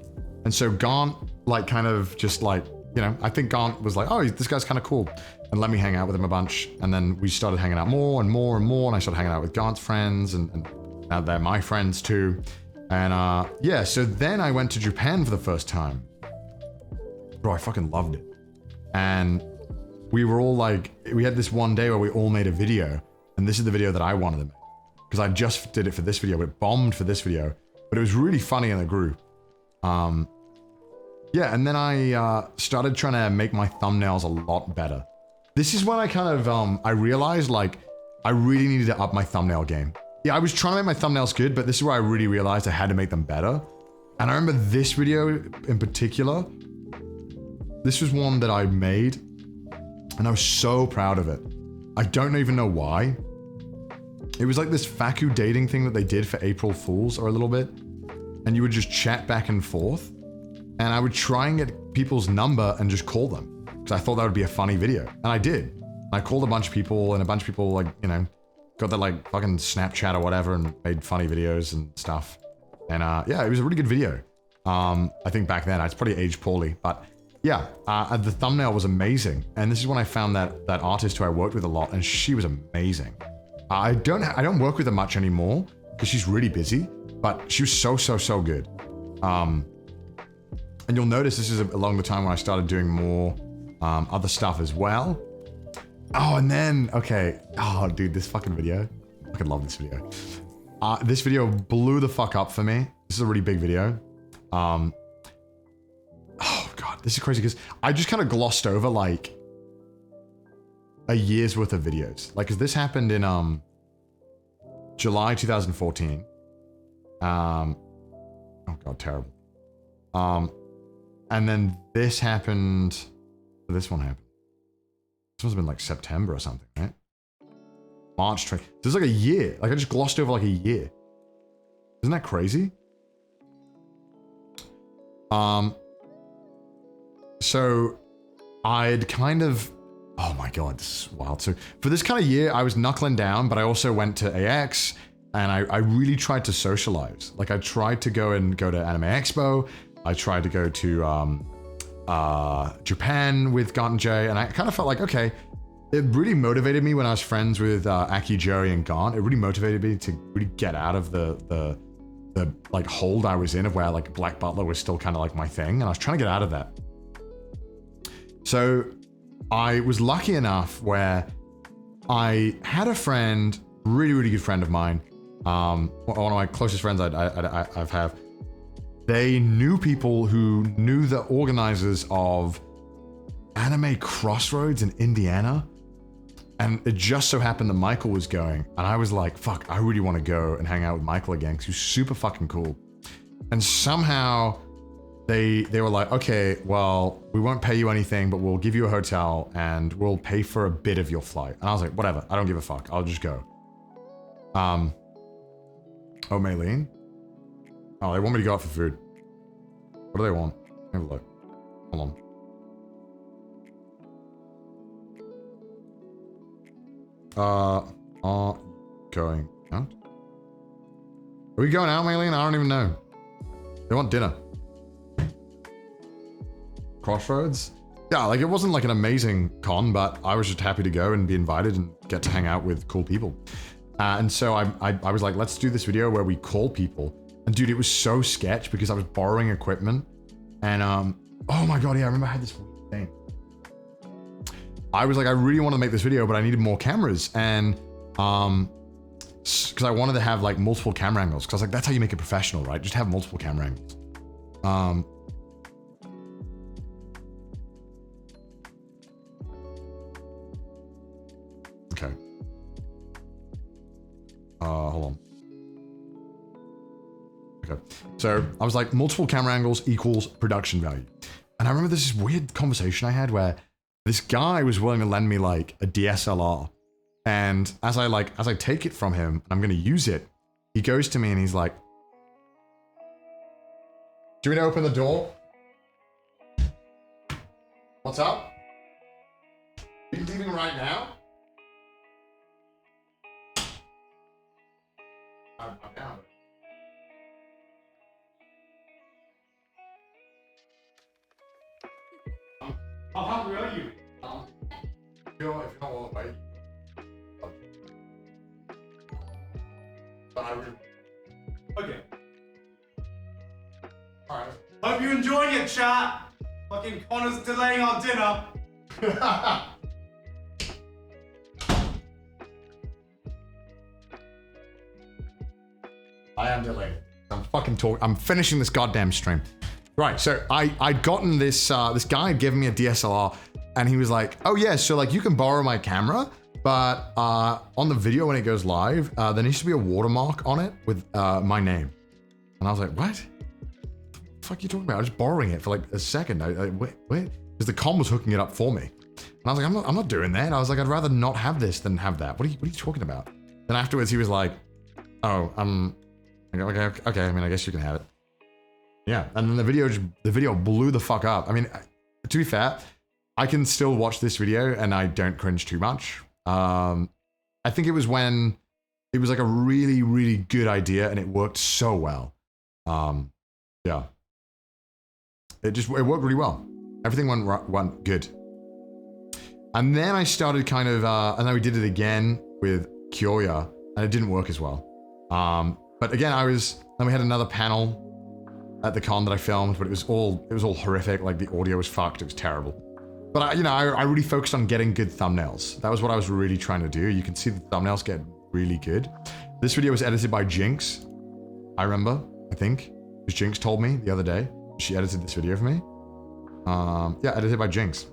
And so Gaunt, like, kind of just like, you know, I think Gaunt was like, oh, this guy's kind of cool. And let me hang out with him a bunch. And then we started hanging out more and more and more. And I started hanging out with Gaunt's friends, and now they're my friends too. And yeah, so then I went to Japan for the first time. Bro, I fucking loved it. And we were all like, we had this one day where we all made a video. And this is the video that I wanted to make. Because I just did it for this video, but it bombed for this video. But it was really funny in the group. Yeah, and then I started trying to make my thumbnails a lot better. This is when I kind of, I realized, like, I really needed to up my thumbnail game. Yeah, I was trying to make my thumbnails good, but this is where I really realized I had to make them better. And I remember this video in particular. This was one that I made, and I was so proud of it. I don't even know why. It was like this Faku dating thing that they did for April Fools, or a little bit. And you would just chat back and forth. And I would try and get people's number and just call them. Because I thought that would be a funny video. And I did. I called a bunch of people, and a bunch of people, like, you know, got their, like, fucking Snapchat or whatever and made funny videos and stuff. And yeah, it was a really good video. I think back then, it's probably aged poorly. But yeah, the thumbnail was amazing. And this is when I found that artist who I worked with a lot, and she was amazing. I don't work with her much anymore because she's really busy, but she was so good. And you'll notice this is along the time when I started doing more other stuff as well. Oh, and then, okay. Oh, dude, this fucking video. I fucking love this video. This video blew the fuck up for me. This is a really big video. Oh, God, this is crazy because I just kind of glossed over, like, a year's worth of videos. Like, because this happened in July 2014. Oh, God, terrible. And then this happened. This one happened. This must have been like September or something, right? March 20. This is like a year. Like I just glossed over like a year. Isn't that crazy? So I'd kind of, oh my God, this is wild. So for this kind of year, I was knuckling down, but I also went to AX and I really tried to socialize. Like I tried to go to Anime Expo. I tried to go to Japan with Gant and Jay, and I kind of felt like, okay, it really motivated me when I was friends with Aki, Jerry, and Gant. It really motivated me to really get out of the like hold I was in of where like Black Butler was still kind of like my thing, and I was trying to get out of that. So I was lucky enough where I had a friend, really good friend of mine, one of my closest friends I've have. They knew people who knew the organizers of Anime Crossroads in Indiana. And it just so happened that Michael was going. And I was like, fuck, I really want to go and hang out with Michael again because he was super fucking cool. And somehow they were like, okay, well, we won't pay you anything, but we'll give you a hotel and we'll pay for a bit of your flight. And I was like, whatever, I don't give a fuck. I'll just go. Oh, Maylene? Oh, they want me to go out for food. What do they want? Have a look. Hold on. Are going out? Are we going out, Maylene? I don't even know. They want dinner. Crossroads? Yeah, like it wasn't like an amazing con, but I was just happy to go and be invited and get to hang out with cool people. And so I was like, let's do this video where we call people. And dude, it was so sketch because I was borrowing equipment. And oh my God, yeah, I remember I had this weird thing. I was like, I really want to make this video, but I needed more cameras. And because I wanted to have like multiple camera angles. Because I was like, that's how you make it professional, right? Just have multiple camera angles. Okay. Hold on. Okay. So I was like, multiple camera angles equals production value. And I remember this weird conversation I had where this guy was willing to lend me like a DSLR. And as I take it from him and I'm going to use it, he goes to me and he's like, do you want me to open the door? What's up? Are you leaving right now? I'm down. How hungry are you? If you don't want to wait. But I would. Okay. Alright. Hope you're enjoying it, chat. Fucking Connor's delaying our dinner. I am delayed. I'm fucking talking. I'm finishing this goddamn stream. Right, so I'd gotten this, this guy had given me a DSLR and he was like, oh yeah, so like you can borrow my camera, but on the video when it goes live, there needs to be a watermark on it with my name. And I was like, what? The fuck are you talking about? I was just borrowing it for like a second. Wait, because the com was hooking it up for me. And I was like, I'm not doing that. I was like, I'd rather not have this than have that. What are you talking about? Then afterwards he was like, oh, okay, I mean, I guess you can have it. Yeah, and then the video blew the fuck up. I mean, to be fair, I can still watch this video and I don't cringe too much. I think it was when it was like a really good idea and it worked so well. Yeah, it worked really well. Everything went good. And then I started kind of, and then we did it again with Kyoya and it didn't work as well. But again, then we had another panel at the con that I filmed, but it was all horrific. Like the audio was fucked. It was terrible. But I really focused on getting good thumbnails. That was what I was really trying to do. You can see the thumbnails get really good. This video was edited by Jinx. I remember, I think, because Jinx told me the other day. She edited this video for me. Yeah, edited by Jinx.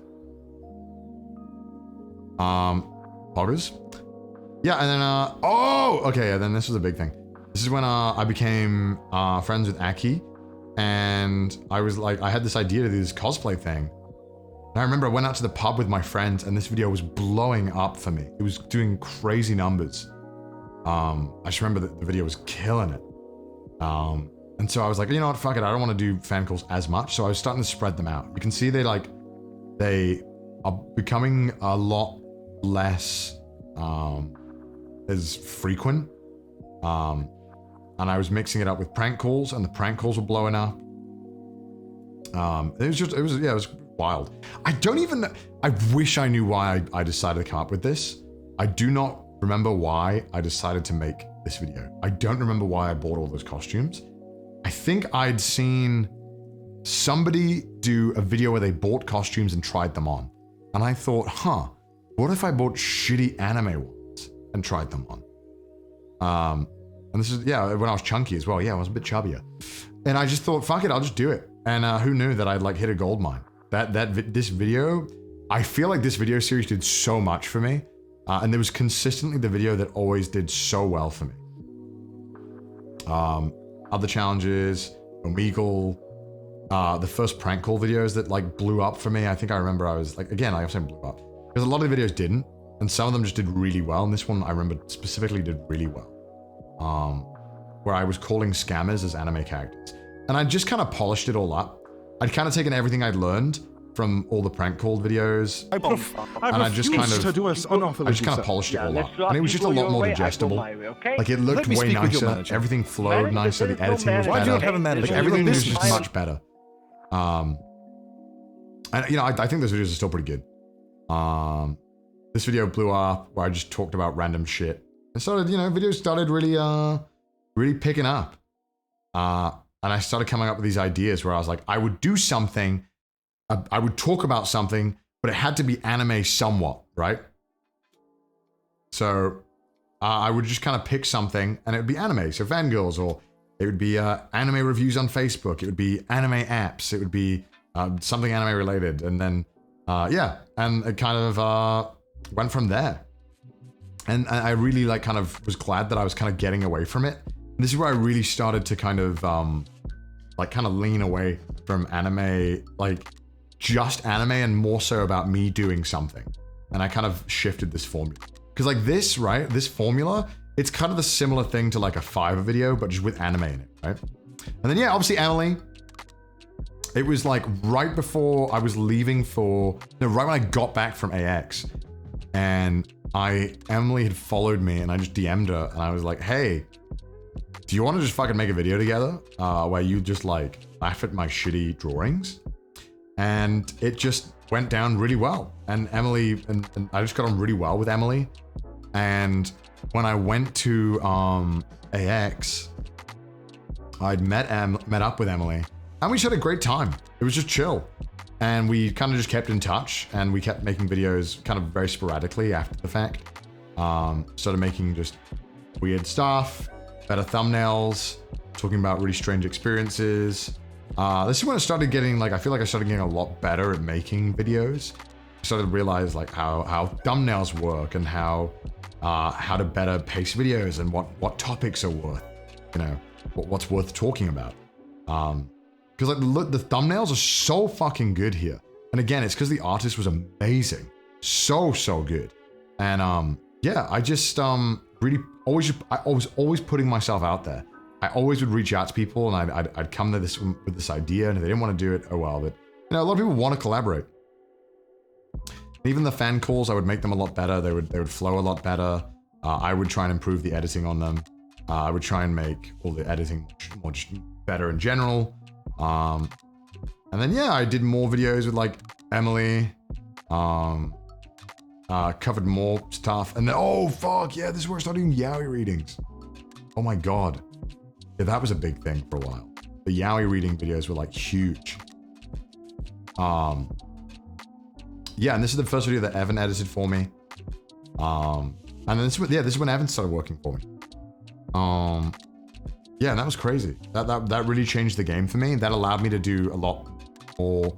Poggers. Yeah, and then, oh, okay, yeah, then this was a big thing. This is when I became friends with Aki. And I was like, I had this idea to do this cosplay thing. And I remember I went out to the pub with my friends and this video was blowing up for me. It was doing crazy numbers. I just remember that the video was killing it. And so I was like, you know what, fuck it. I don't want to do fan calls as much. So I was starting to spread them out. You can see they are becoming a lot less as frequent. And I was mixing it up with prank calls, and the prank calls were blowing up. It was wild. I wish I knew why I decided to come up with this. I do not remember why I decided to make this video. I don't remember why I bought all those costumes. I think I'd seen somebody do a video where they bought costumes and tried them on. And I thought, what if I bought shitty anime ones and tried them on? And this is, when I was chunky as well. Yeah, I was a bit chubbier. And I just thought, fuck it, I'll just do it. And who knew that I'd like hit a gold mine? This video, I feel like this video series did so much for me. And there was consistently the video that always did so well for me. Other challenges, Omegle, the first prank call videos that like blew up for me. I think I remember I was like, again, I was saying blew up. Because a lot of the videos didn't. And some of them just did really well. And this one I remember specifically did really well. Where I was calling scammers as anime characters. And I just kind of polished it all up. I'd kind of taken everything I'd learned from all the prank call videos. And I just kind of polished it all up. And it was just a lot more digestible. Like it looked way nicer. Everything flowed nicer. The editing was better. Like everything was just much better. And you know, I think those videos are still pretty good. This video blew up where I just talked about random shit. And started, videos started really picking up. And I started coming up with these ideas where I was like, I would do something, I would talk about something, but it had to be anime somewhat, right? So I would just kind of pick something and it would be anime, so fangirls, or it would be anime reviews on Facebook, it would be anime apps, it would be something anime related, and then, and it kind of went from there. And I really kind of was glad that I was kind of getting away from it. And this is where I really started to kind of lean away from anime, like just anime, and more so about me doing something. And I kind of shifted this formula. Because like this, right, this formula, it's kind of the similar thing to like a Fiverr video, but just with anime in it, right? And then obviously Emily, it was like right before I was leaving right when I got back from AX. And Emily had followed me and I just DM'd her and I was like, hey, do you want to just fucking make a video together where you just like laugh at my shitty drawings? And it just went down really well. And Emily, and I just got on really well with Emily. And when I went to AX, I'd met up with Emily and we just had a great time. It was just chill. And we kind of just kept in touch and we kept making videos kind of very sporadically after the fact. Started making just weird stuff, better thumbnails, talking about really strange experiences. This is when I started getting I feel like I started getting a lot better at making videos. I started to realize like how thumbnails work and how to better pace videos and what topics are worth, what's worth talking about. Because the thumbnails are so fucking good here. And again, it's because the artist was amazing. So good. And I just really I was always putting myself out there. I always would reach out to people and I'd come to this with this idea, and if they didn't want to do it, oh well. But a lot of people want to collaborate. Even the fan calls, I would make them a lot better. They would flow a lot better. I would try and improve the editing on them. I would try and make all the editing more just better in general. And then I did more videos with like Emily, covered more stuff, and then this is where I started doing yaoi readings. Oh my god, that was a big thing for a while. The yaoi reading videos were like huge. And this is the first video that Evan edited for me. And then this is when Evan started working for me. And that was crazy. That really changed the game for me. That allowed me to do a lot more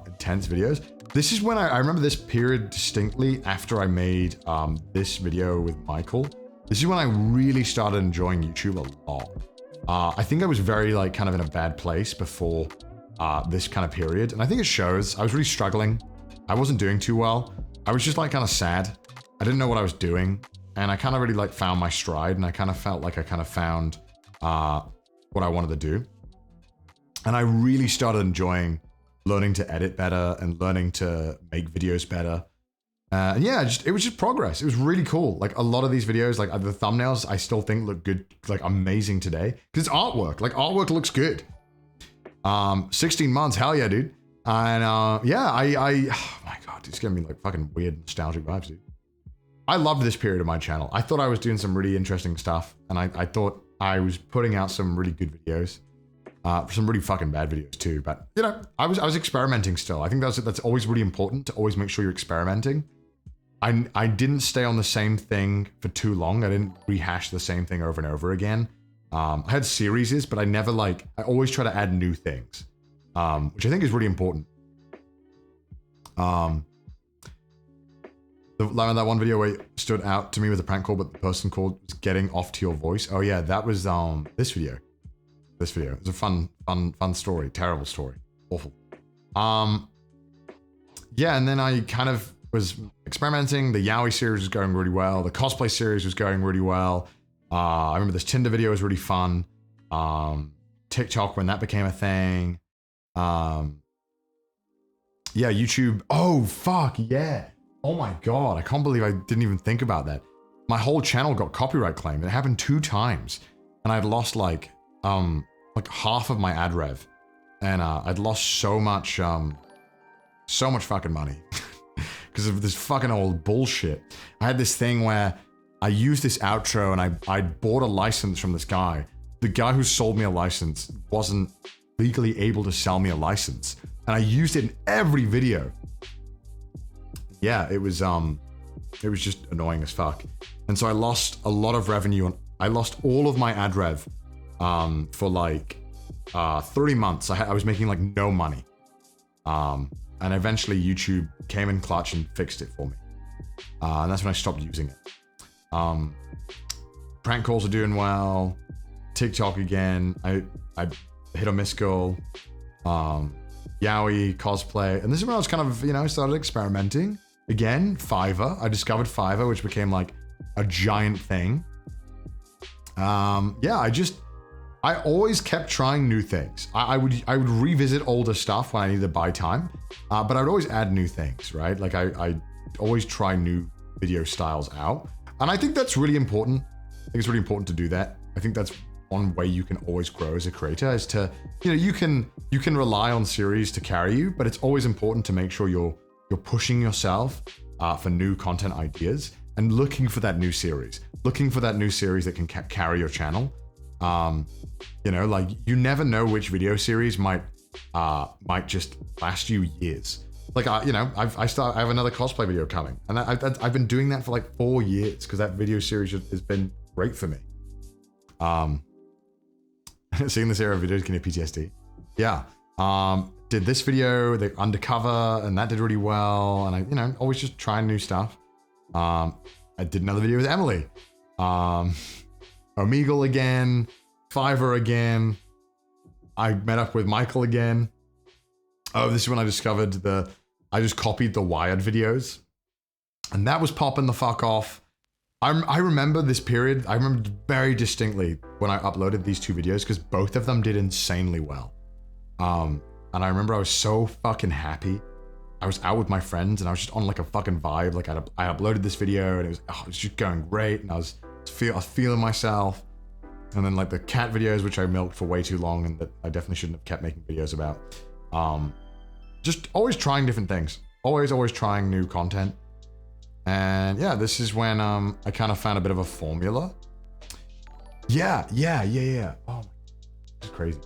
intense videos. This is when I remember this period distinctly after I made this video with Michael. This is when I really started enjoying YouTube a lot. I think I was very kind of in a bad place before this kind of period. And I think it shows. I was really struggling. I wasn't doing too well. I was just kind of sad. I didn't know what I was doing. And I kind of really found my stride, and I kind of felt like I kind of found what I wanted to do. And I really started enjoying learning to edit better and learning to make videos better. Yeah, it was just progress. It was really cool. Like a lot of these videos, like the thumbnails, I still think look good, like amazing today. Because it's artwork. Like artwork looks good. 16 months, hell yeah, dude. And yeah, oh my god, it's giving me like fucking weird nostalgic vibes, dude. I loved this period of my channel. I thought I was doing some really interesting stuff, and I thought I was putting out some really good videos. Some really fucking bad videos too, but you know, I was experimenting still. I think that's always really important to always make sure you're experimenting. I didn't stay on the same thing for too long. I didn't rehash the same thing over and over again. I had series, but I always try to add new things, which I think is really important. That one video where it stood out to me with a prank call, but the person called was getting off to your voice. Oh yeah, that was this video. This video. It was a fun story. Terrible story. Awful. Yeah, and then I kind of was experimenting. The Yaoi series was going really well. The cosplay series was going really well. I remember this Tinder video was really fun. TikTok, when that became a thing. Yeah, YouTube. Oh, fuck, yeah. Oh my God, I can't believe I didn't even think about that. My whole channel got copyright claimed. It happened 2 times. And I'd lost like half of my ad rev. And I'd lost so much fucking money. Because of this fucking old bullshit. I had this thing where I used this outro and I bought a license from this guy. The guy who sold me a license wasn't legally able to sell me a license. And I used it in every video. Yeah, it was just annoying as fuck. And so I lost a lot of revenue and I lost all of my ad rev for like 3 months. I was making like no money. And eventually YouTube came in clutch and fixed it for me. And that's when I stopped using it. Prank calls are doing well. TikTok again. I hit a miss goal. Yaoi, cosplay. And this is when I was kind of, you know, started experimenting. Again, Fiverr. I discovered Fiverr, which became like a giant thing. Yeah, I always kept trying new things. I would revisit older stuff when I needed to buy time, but I would always add new things, right? Like I always try new video styles out, and I think that's really important. I think it's really important to do that. I think that's one way you can always grow as a creator is to, you know, you can rely on series to carry you, but it's always important to make sure you're pushing yourself for new content ideas and looking for that new series that can carry your channel. You know, like you never know which video series might just last you years. Like you know, I have another cosplay video coming, and I've been doing that for like 4 years because that video series has been great for me. Seeing this era of videos can give PTSD. Yeah. Did this video, the undercover, and that did really well. And I, you know, always just trying new stuff. I did another video with Emily. Omegle again. Fiverr again. I met up with Michael again. Oh, this is when I discovered I just copied the Wired videos. And that was popping the fuck off. I remember this period. I remember very distinctly when I uploaded these 2 videos because both of them did insanely well. And I remember I was so fucking happy. I was out with my friends and I was just on like a fucking vibe. Like I uploaded this video and it was just going great. And I was feeling myself. And then like the cat videos, which I milked for way too long and that I definitely shouldn't have kept making videos about. Just always trying different things. Always trying new content. And yeah, this is when I kind of found a bit of a formula. Yeah. Oh, this is crazy.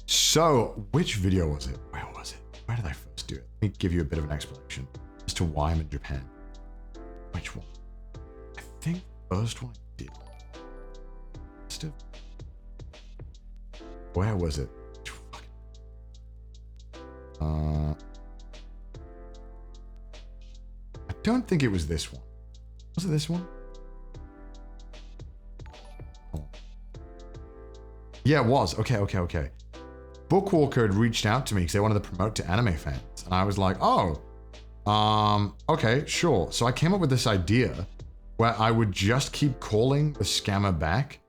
So, which video was it? Where was it? Where did I first do it? Let me give you a bit of an explanation as to why I'm in Japan. Which one? I think the first one I did. Where was it? I don't think it was this one. Was it this one? Oh. Yeah, it was. Okay. Bookwalker had reached out to me because they wanted to promote to anime fans. And I was like, oh, okay, sure. So I came up with this idea where I would just keep calling the scammer back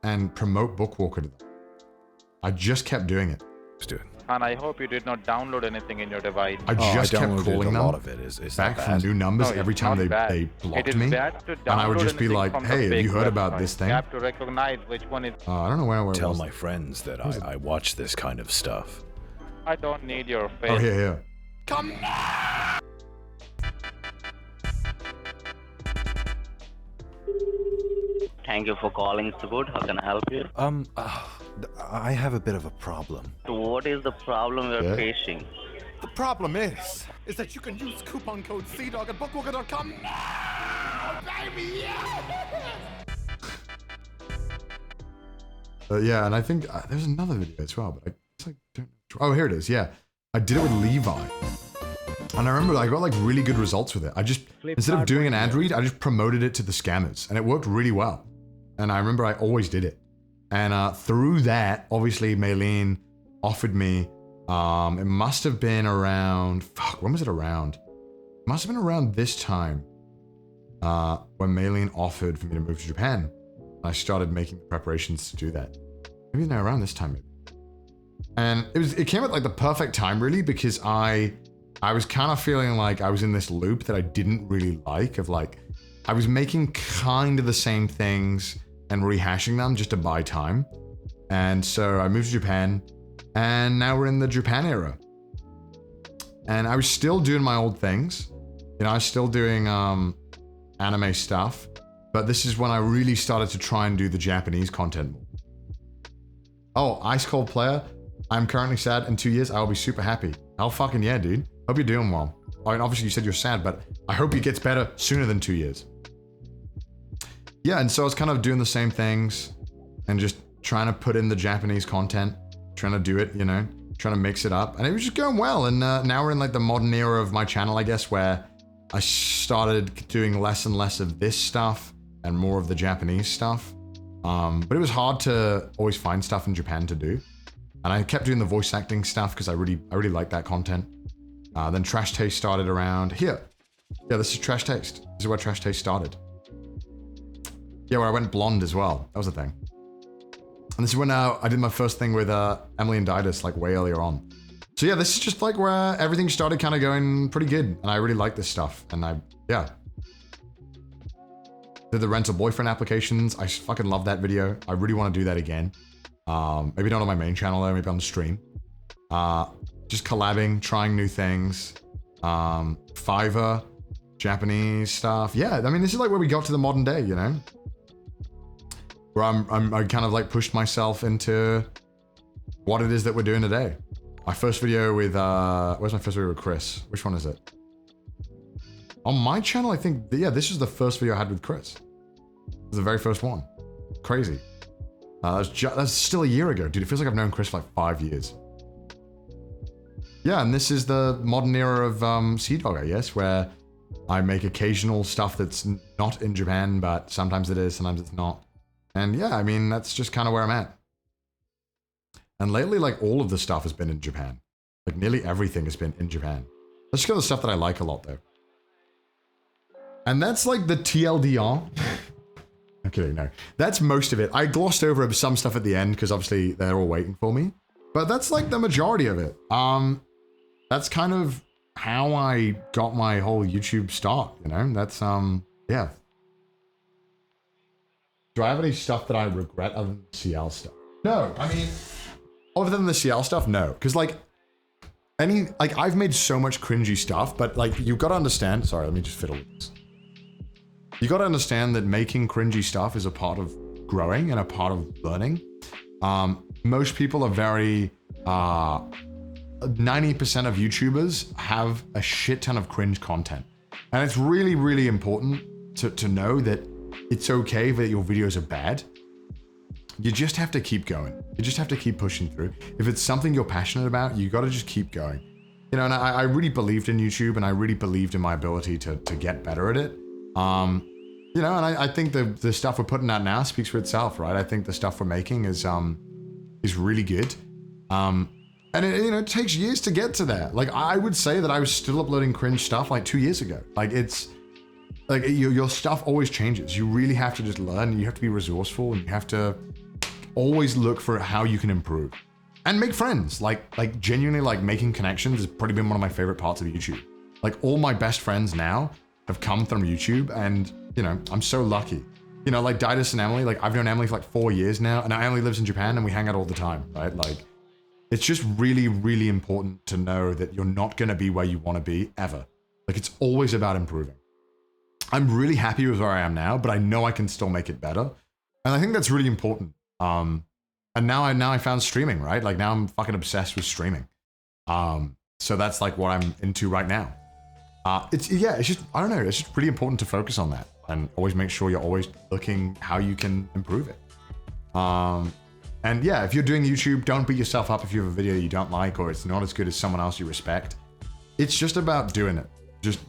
and promote Bookwalker to them. I just kept doing it. Let's do it. And I hope you did not download anything in your device. I just kept downloaded calling a them lot of it. Is back that from bad? new numbers No, every it's time not they bad. blocked It is me. bad to And I would download just be anything like, from the hey, have fake you heard about website. this thing? You have to recognize which one is. I don't know where it Tell was. my friends that I watch this kind of stuff. I don't need your face. Oh, here. Come now! Thank you for calling. It's good. How can I help you? I have a bit of a problem. What is the problem you're facing? The problem is that you can use coupon code CDawg at bookwalker.com now, baby! Yeah, and I think there's another video as well, but I guess I don't know. Oh, here it is. Yeah, I did it with Levi. And I remember I got like really good results with it. I just, instead of doing an ad read, I just promoted it to the scammers and it worked really well. And I remember I always did it. And through that, obviously Maylene offered me, it must have been around, when was it around? It must have been around this time when Maylene offered for me to move to Japan. I started making preparations to do that. Maybe now around this time, maybe. And it came at like the perfect time really, because I was kind of feeling like I was in this loop that I didn't really like, of like, I was making kind of the same things and rehashing them just to buy time. And so I moved to Japan and now we're in the Japan era. And I was still doing my old things. You know, I was still doing anime stuff, but this is when I really started to try and do the Japanese content more. Oh, Ice Cold Player. I'm currently sad. In 2 years, I'll be super happy. Hell fucking yeah, dude. Hope you're doing well. I mean, obviously you said you're sad, but I hope it gets better sooner than 2 years. Yeah, and so I was kind of doing the same things and just trying to put in the Japanese content, trying to do it, you know, trying to mix it up. And it was just going well. And now we're in like the modern era of my channel, I guess, where I started doing less and less of this stuff and more of the Japanese stuff. But it was hard to always find stuff in Japan to do. And I kept doing the voice acting stuff because I really like that content. Then Trash Taste started around here. Yeah, this is Trash Taste. This is where Trash Taste started. Yeah, where I went blonde as well. That was the thing. And this is when I did my first thing with Emily and Didus, like way earlier on. So yeah, this is just like where everything started kind of going pretty good. And I really like this stuff. And yeah. Did the rental boyfriend applications. I fucking love that video. I really want to do that again. Maybe not on my main channel though, maybe on the stream. Just collabing, trying new things. Fiverr, Japanese stuff. Yeah, I mean, this is like where we got to the modern day, you know? Where I kind of like pushed myself into what it is that we're doing today. My first video with, where's my first video with Chris? Which one is it? On my channel, I think, yeah, this is the first video I had with Chris. It was the very first one. Crazy. That's still a year ago, dude. It feels like I've known Chris for like 5 years. Yeah, and this is the modern era of CDawg, I guess, where I make occasional stuff that's not in Japan, but sometimes it is, sometimes it's not. And yeah, I mean, that's just kind of where I'm at. And lately, like, all of the stuff has been in Japan. Like, nearly everything has been in Japan. Let's go to the stuff that I like a lot, though. And that's like the TLDR. I'm kidding, no. That's most of it. I glossed over some stuff at the end because obviously they're all waiting for me. But that's like the majority of it. That's kind of how I got my whole YouTube start, you know? That's, yeah. Do I have any stuff that I regret other than the Ciel stuff? No, I mean, other than the Ciel stuff, no. Because like, I've made so much cringy stuff, but like, you've got to understand, sorry, let me just fiddle with this. You got to understand that making cringy stuff is a part of growing and a part of learning. Most people are very, 90% of YouTubers have a shit ton of cringe content. And it's really, really important to know that it's okay that your videos are bad. You just have to keep going. You just have to keep pushing through. If it's something you're passionate about, you got to just keep going. You know, and I really believed in YouTube and I really believed in my ability to get better at it. You know, and I think the stuff we're putting out now speaks for itself, right? I think the stuff we're making is really good. And it, you know, it takes years to get to that. Like, I would say that I was still uploading cringe stuff like 2 years ago. Like, it's like your stuff always changes. You really have to just learn. You have to be resourceful and you have to always look for how you can improve. and make friends. Like genuinely, like making connections has probably been one of my favorite parts of YouTube. Like all my best friends now have come from YouTube, and you know, I'm so lucky. You know, like Didus and Emily, like I've known Emily for like 4 years now, and Emily lives in Japan, and we hang out all the time, right? Like, it's just really, really important to know that you're not going to be where you want to be ever. Like, it's always about improving. I'm really happy with where I am now, but I know I can still make it better, and I think that's really important. And now I found streaming, right? Like now I'm fucking obsessed with streaming. So that's like what I'm into right now. It's just, I don't know, it's just pretty important to focus on that and always make sure you're always looking how you can improve it. And yeah, if you're doing YouTube, don't beat yourself up if you have a video you don't like or it's not as good as someone else you respect. It's just about doing it. Just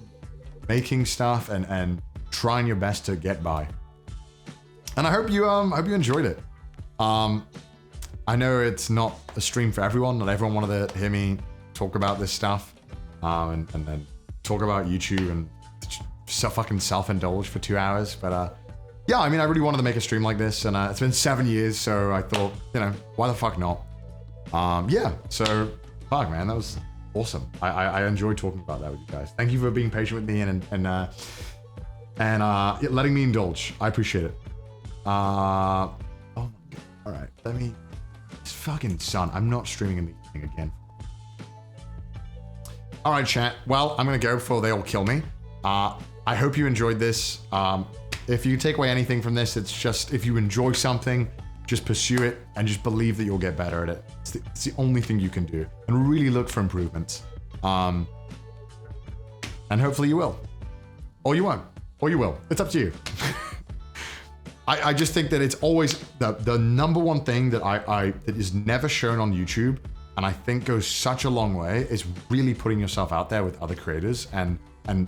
making stuff and trying your best to get by. And I hope you enjoyed it. I know it's not a stream for everyone. Not everyone wanted to hear me talk about this stuff and then talk about YouTube and so fucking self-indulge for 2 hours. But yeah, I mean, I really wanted to make a stream like this, and it's been 7 years, so I thought, you know, why the fuck not? Yeah, so fuck, man, that was awesome. I enjoyed talking about that with you guys. Thank you for being patient with me and letting me indulge. I appreciate it. Oh my god. All right, let me. It's fucking son. I'm not streaming in the evening again. All right, chat. Well, I'm gonna go before they all kill me. I hope you enjoyed this. If you take away anything from this, it's just if you enjoy something, just pursue it and just believe that you'll get better at it. It's the only thing you can do, and really look for improvements. And hopefully you will, or you won't, or you will. It's up to you. I just think that it's always the number one thing that that is never shown on YouTube, and I think goes such a long way, is really putting yourself out there with other creators and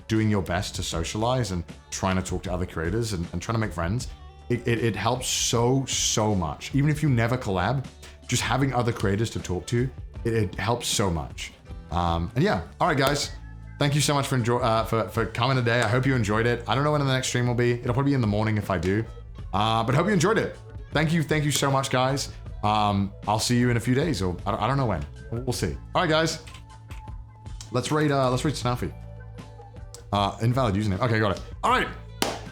doing your best to socialize and trying to talk to other creators and trying to make friends. It helps so much. Even if you never collab, just having other creators to talk to, it helps so much. And yeah, all right, guys. Thank you so much for coming today. I hope you enjoyed it. I don't know when the next stream will be. It'll probably be in the morning if I do. But hope you enjoyed it. Thank you so much, guys. I'll see you in a few days, or I don't know when. We'll see. All right, guys. Let's raid Snaffy. Invalid username. Okay, got it. All right.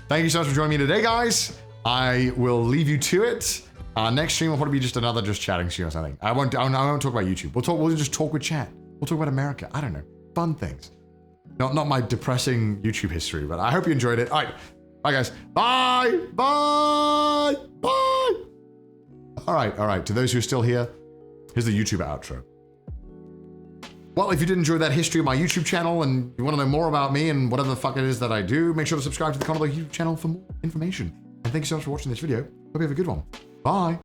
Thank you so much for joining me today, guys. I will leave you to it. Next stream will probably be just another chatting stream or something. I won't talk about YouTube. We'll just talk with chat. We'll talk about America. I don't know. Fun things. Not my depressing YouTube history, but I hope you enjoyed it. All right. Bye, guys. Bye. Bye. Bye. All right. To those who are still here, here's the YouTube outro. Well, if you did enjoy that history of my YouTube channel and you want to know more about me and whatever the fuck it is that I do, make sure to subscribe to the YouTube channel for more information. And thank you so much for watching this video. Hope you have a good one. Bye.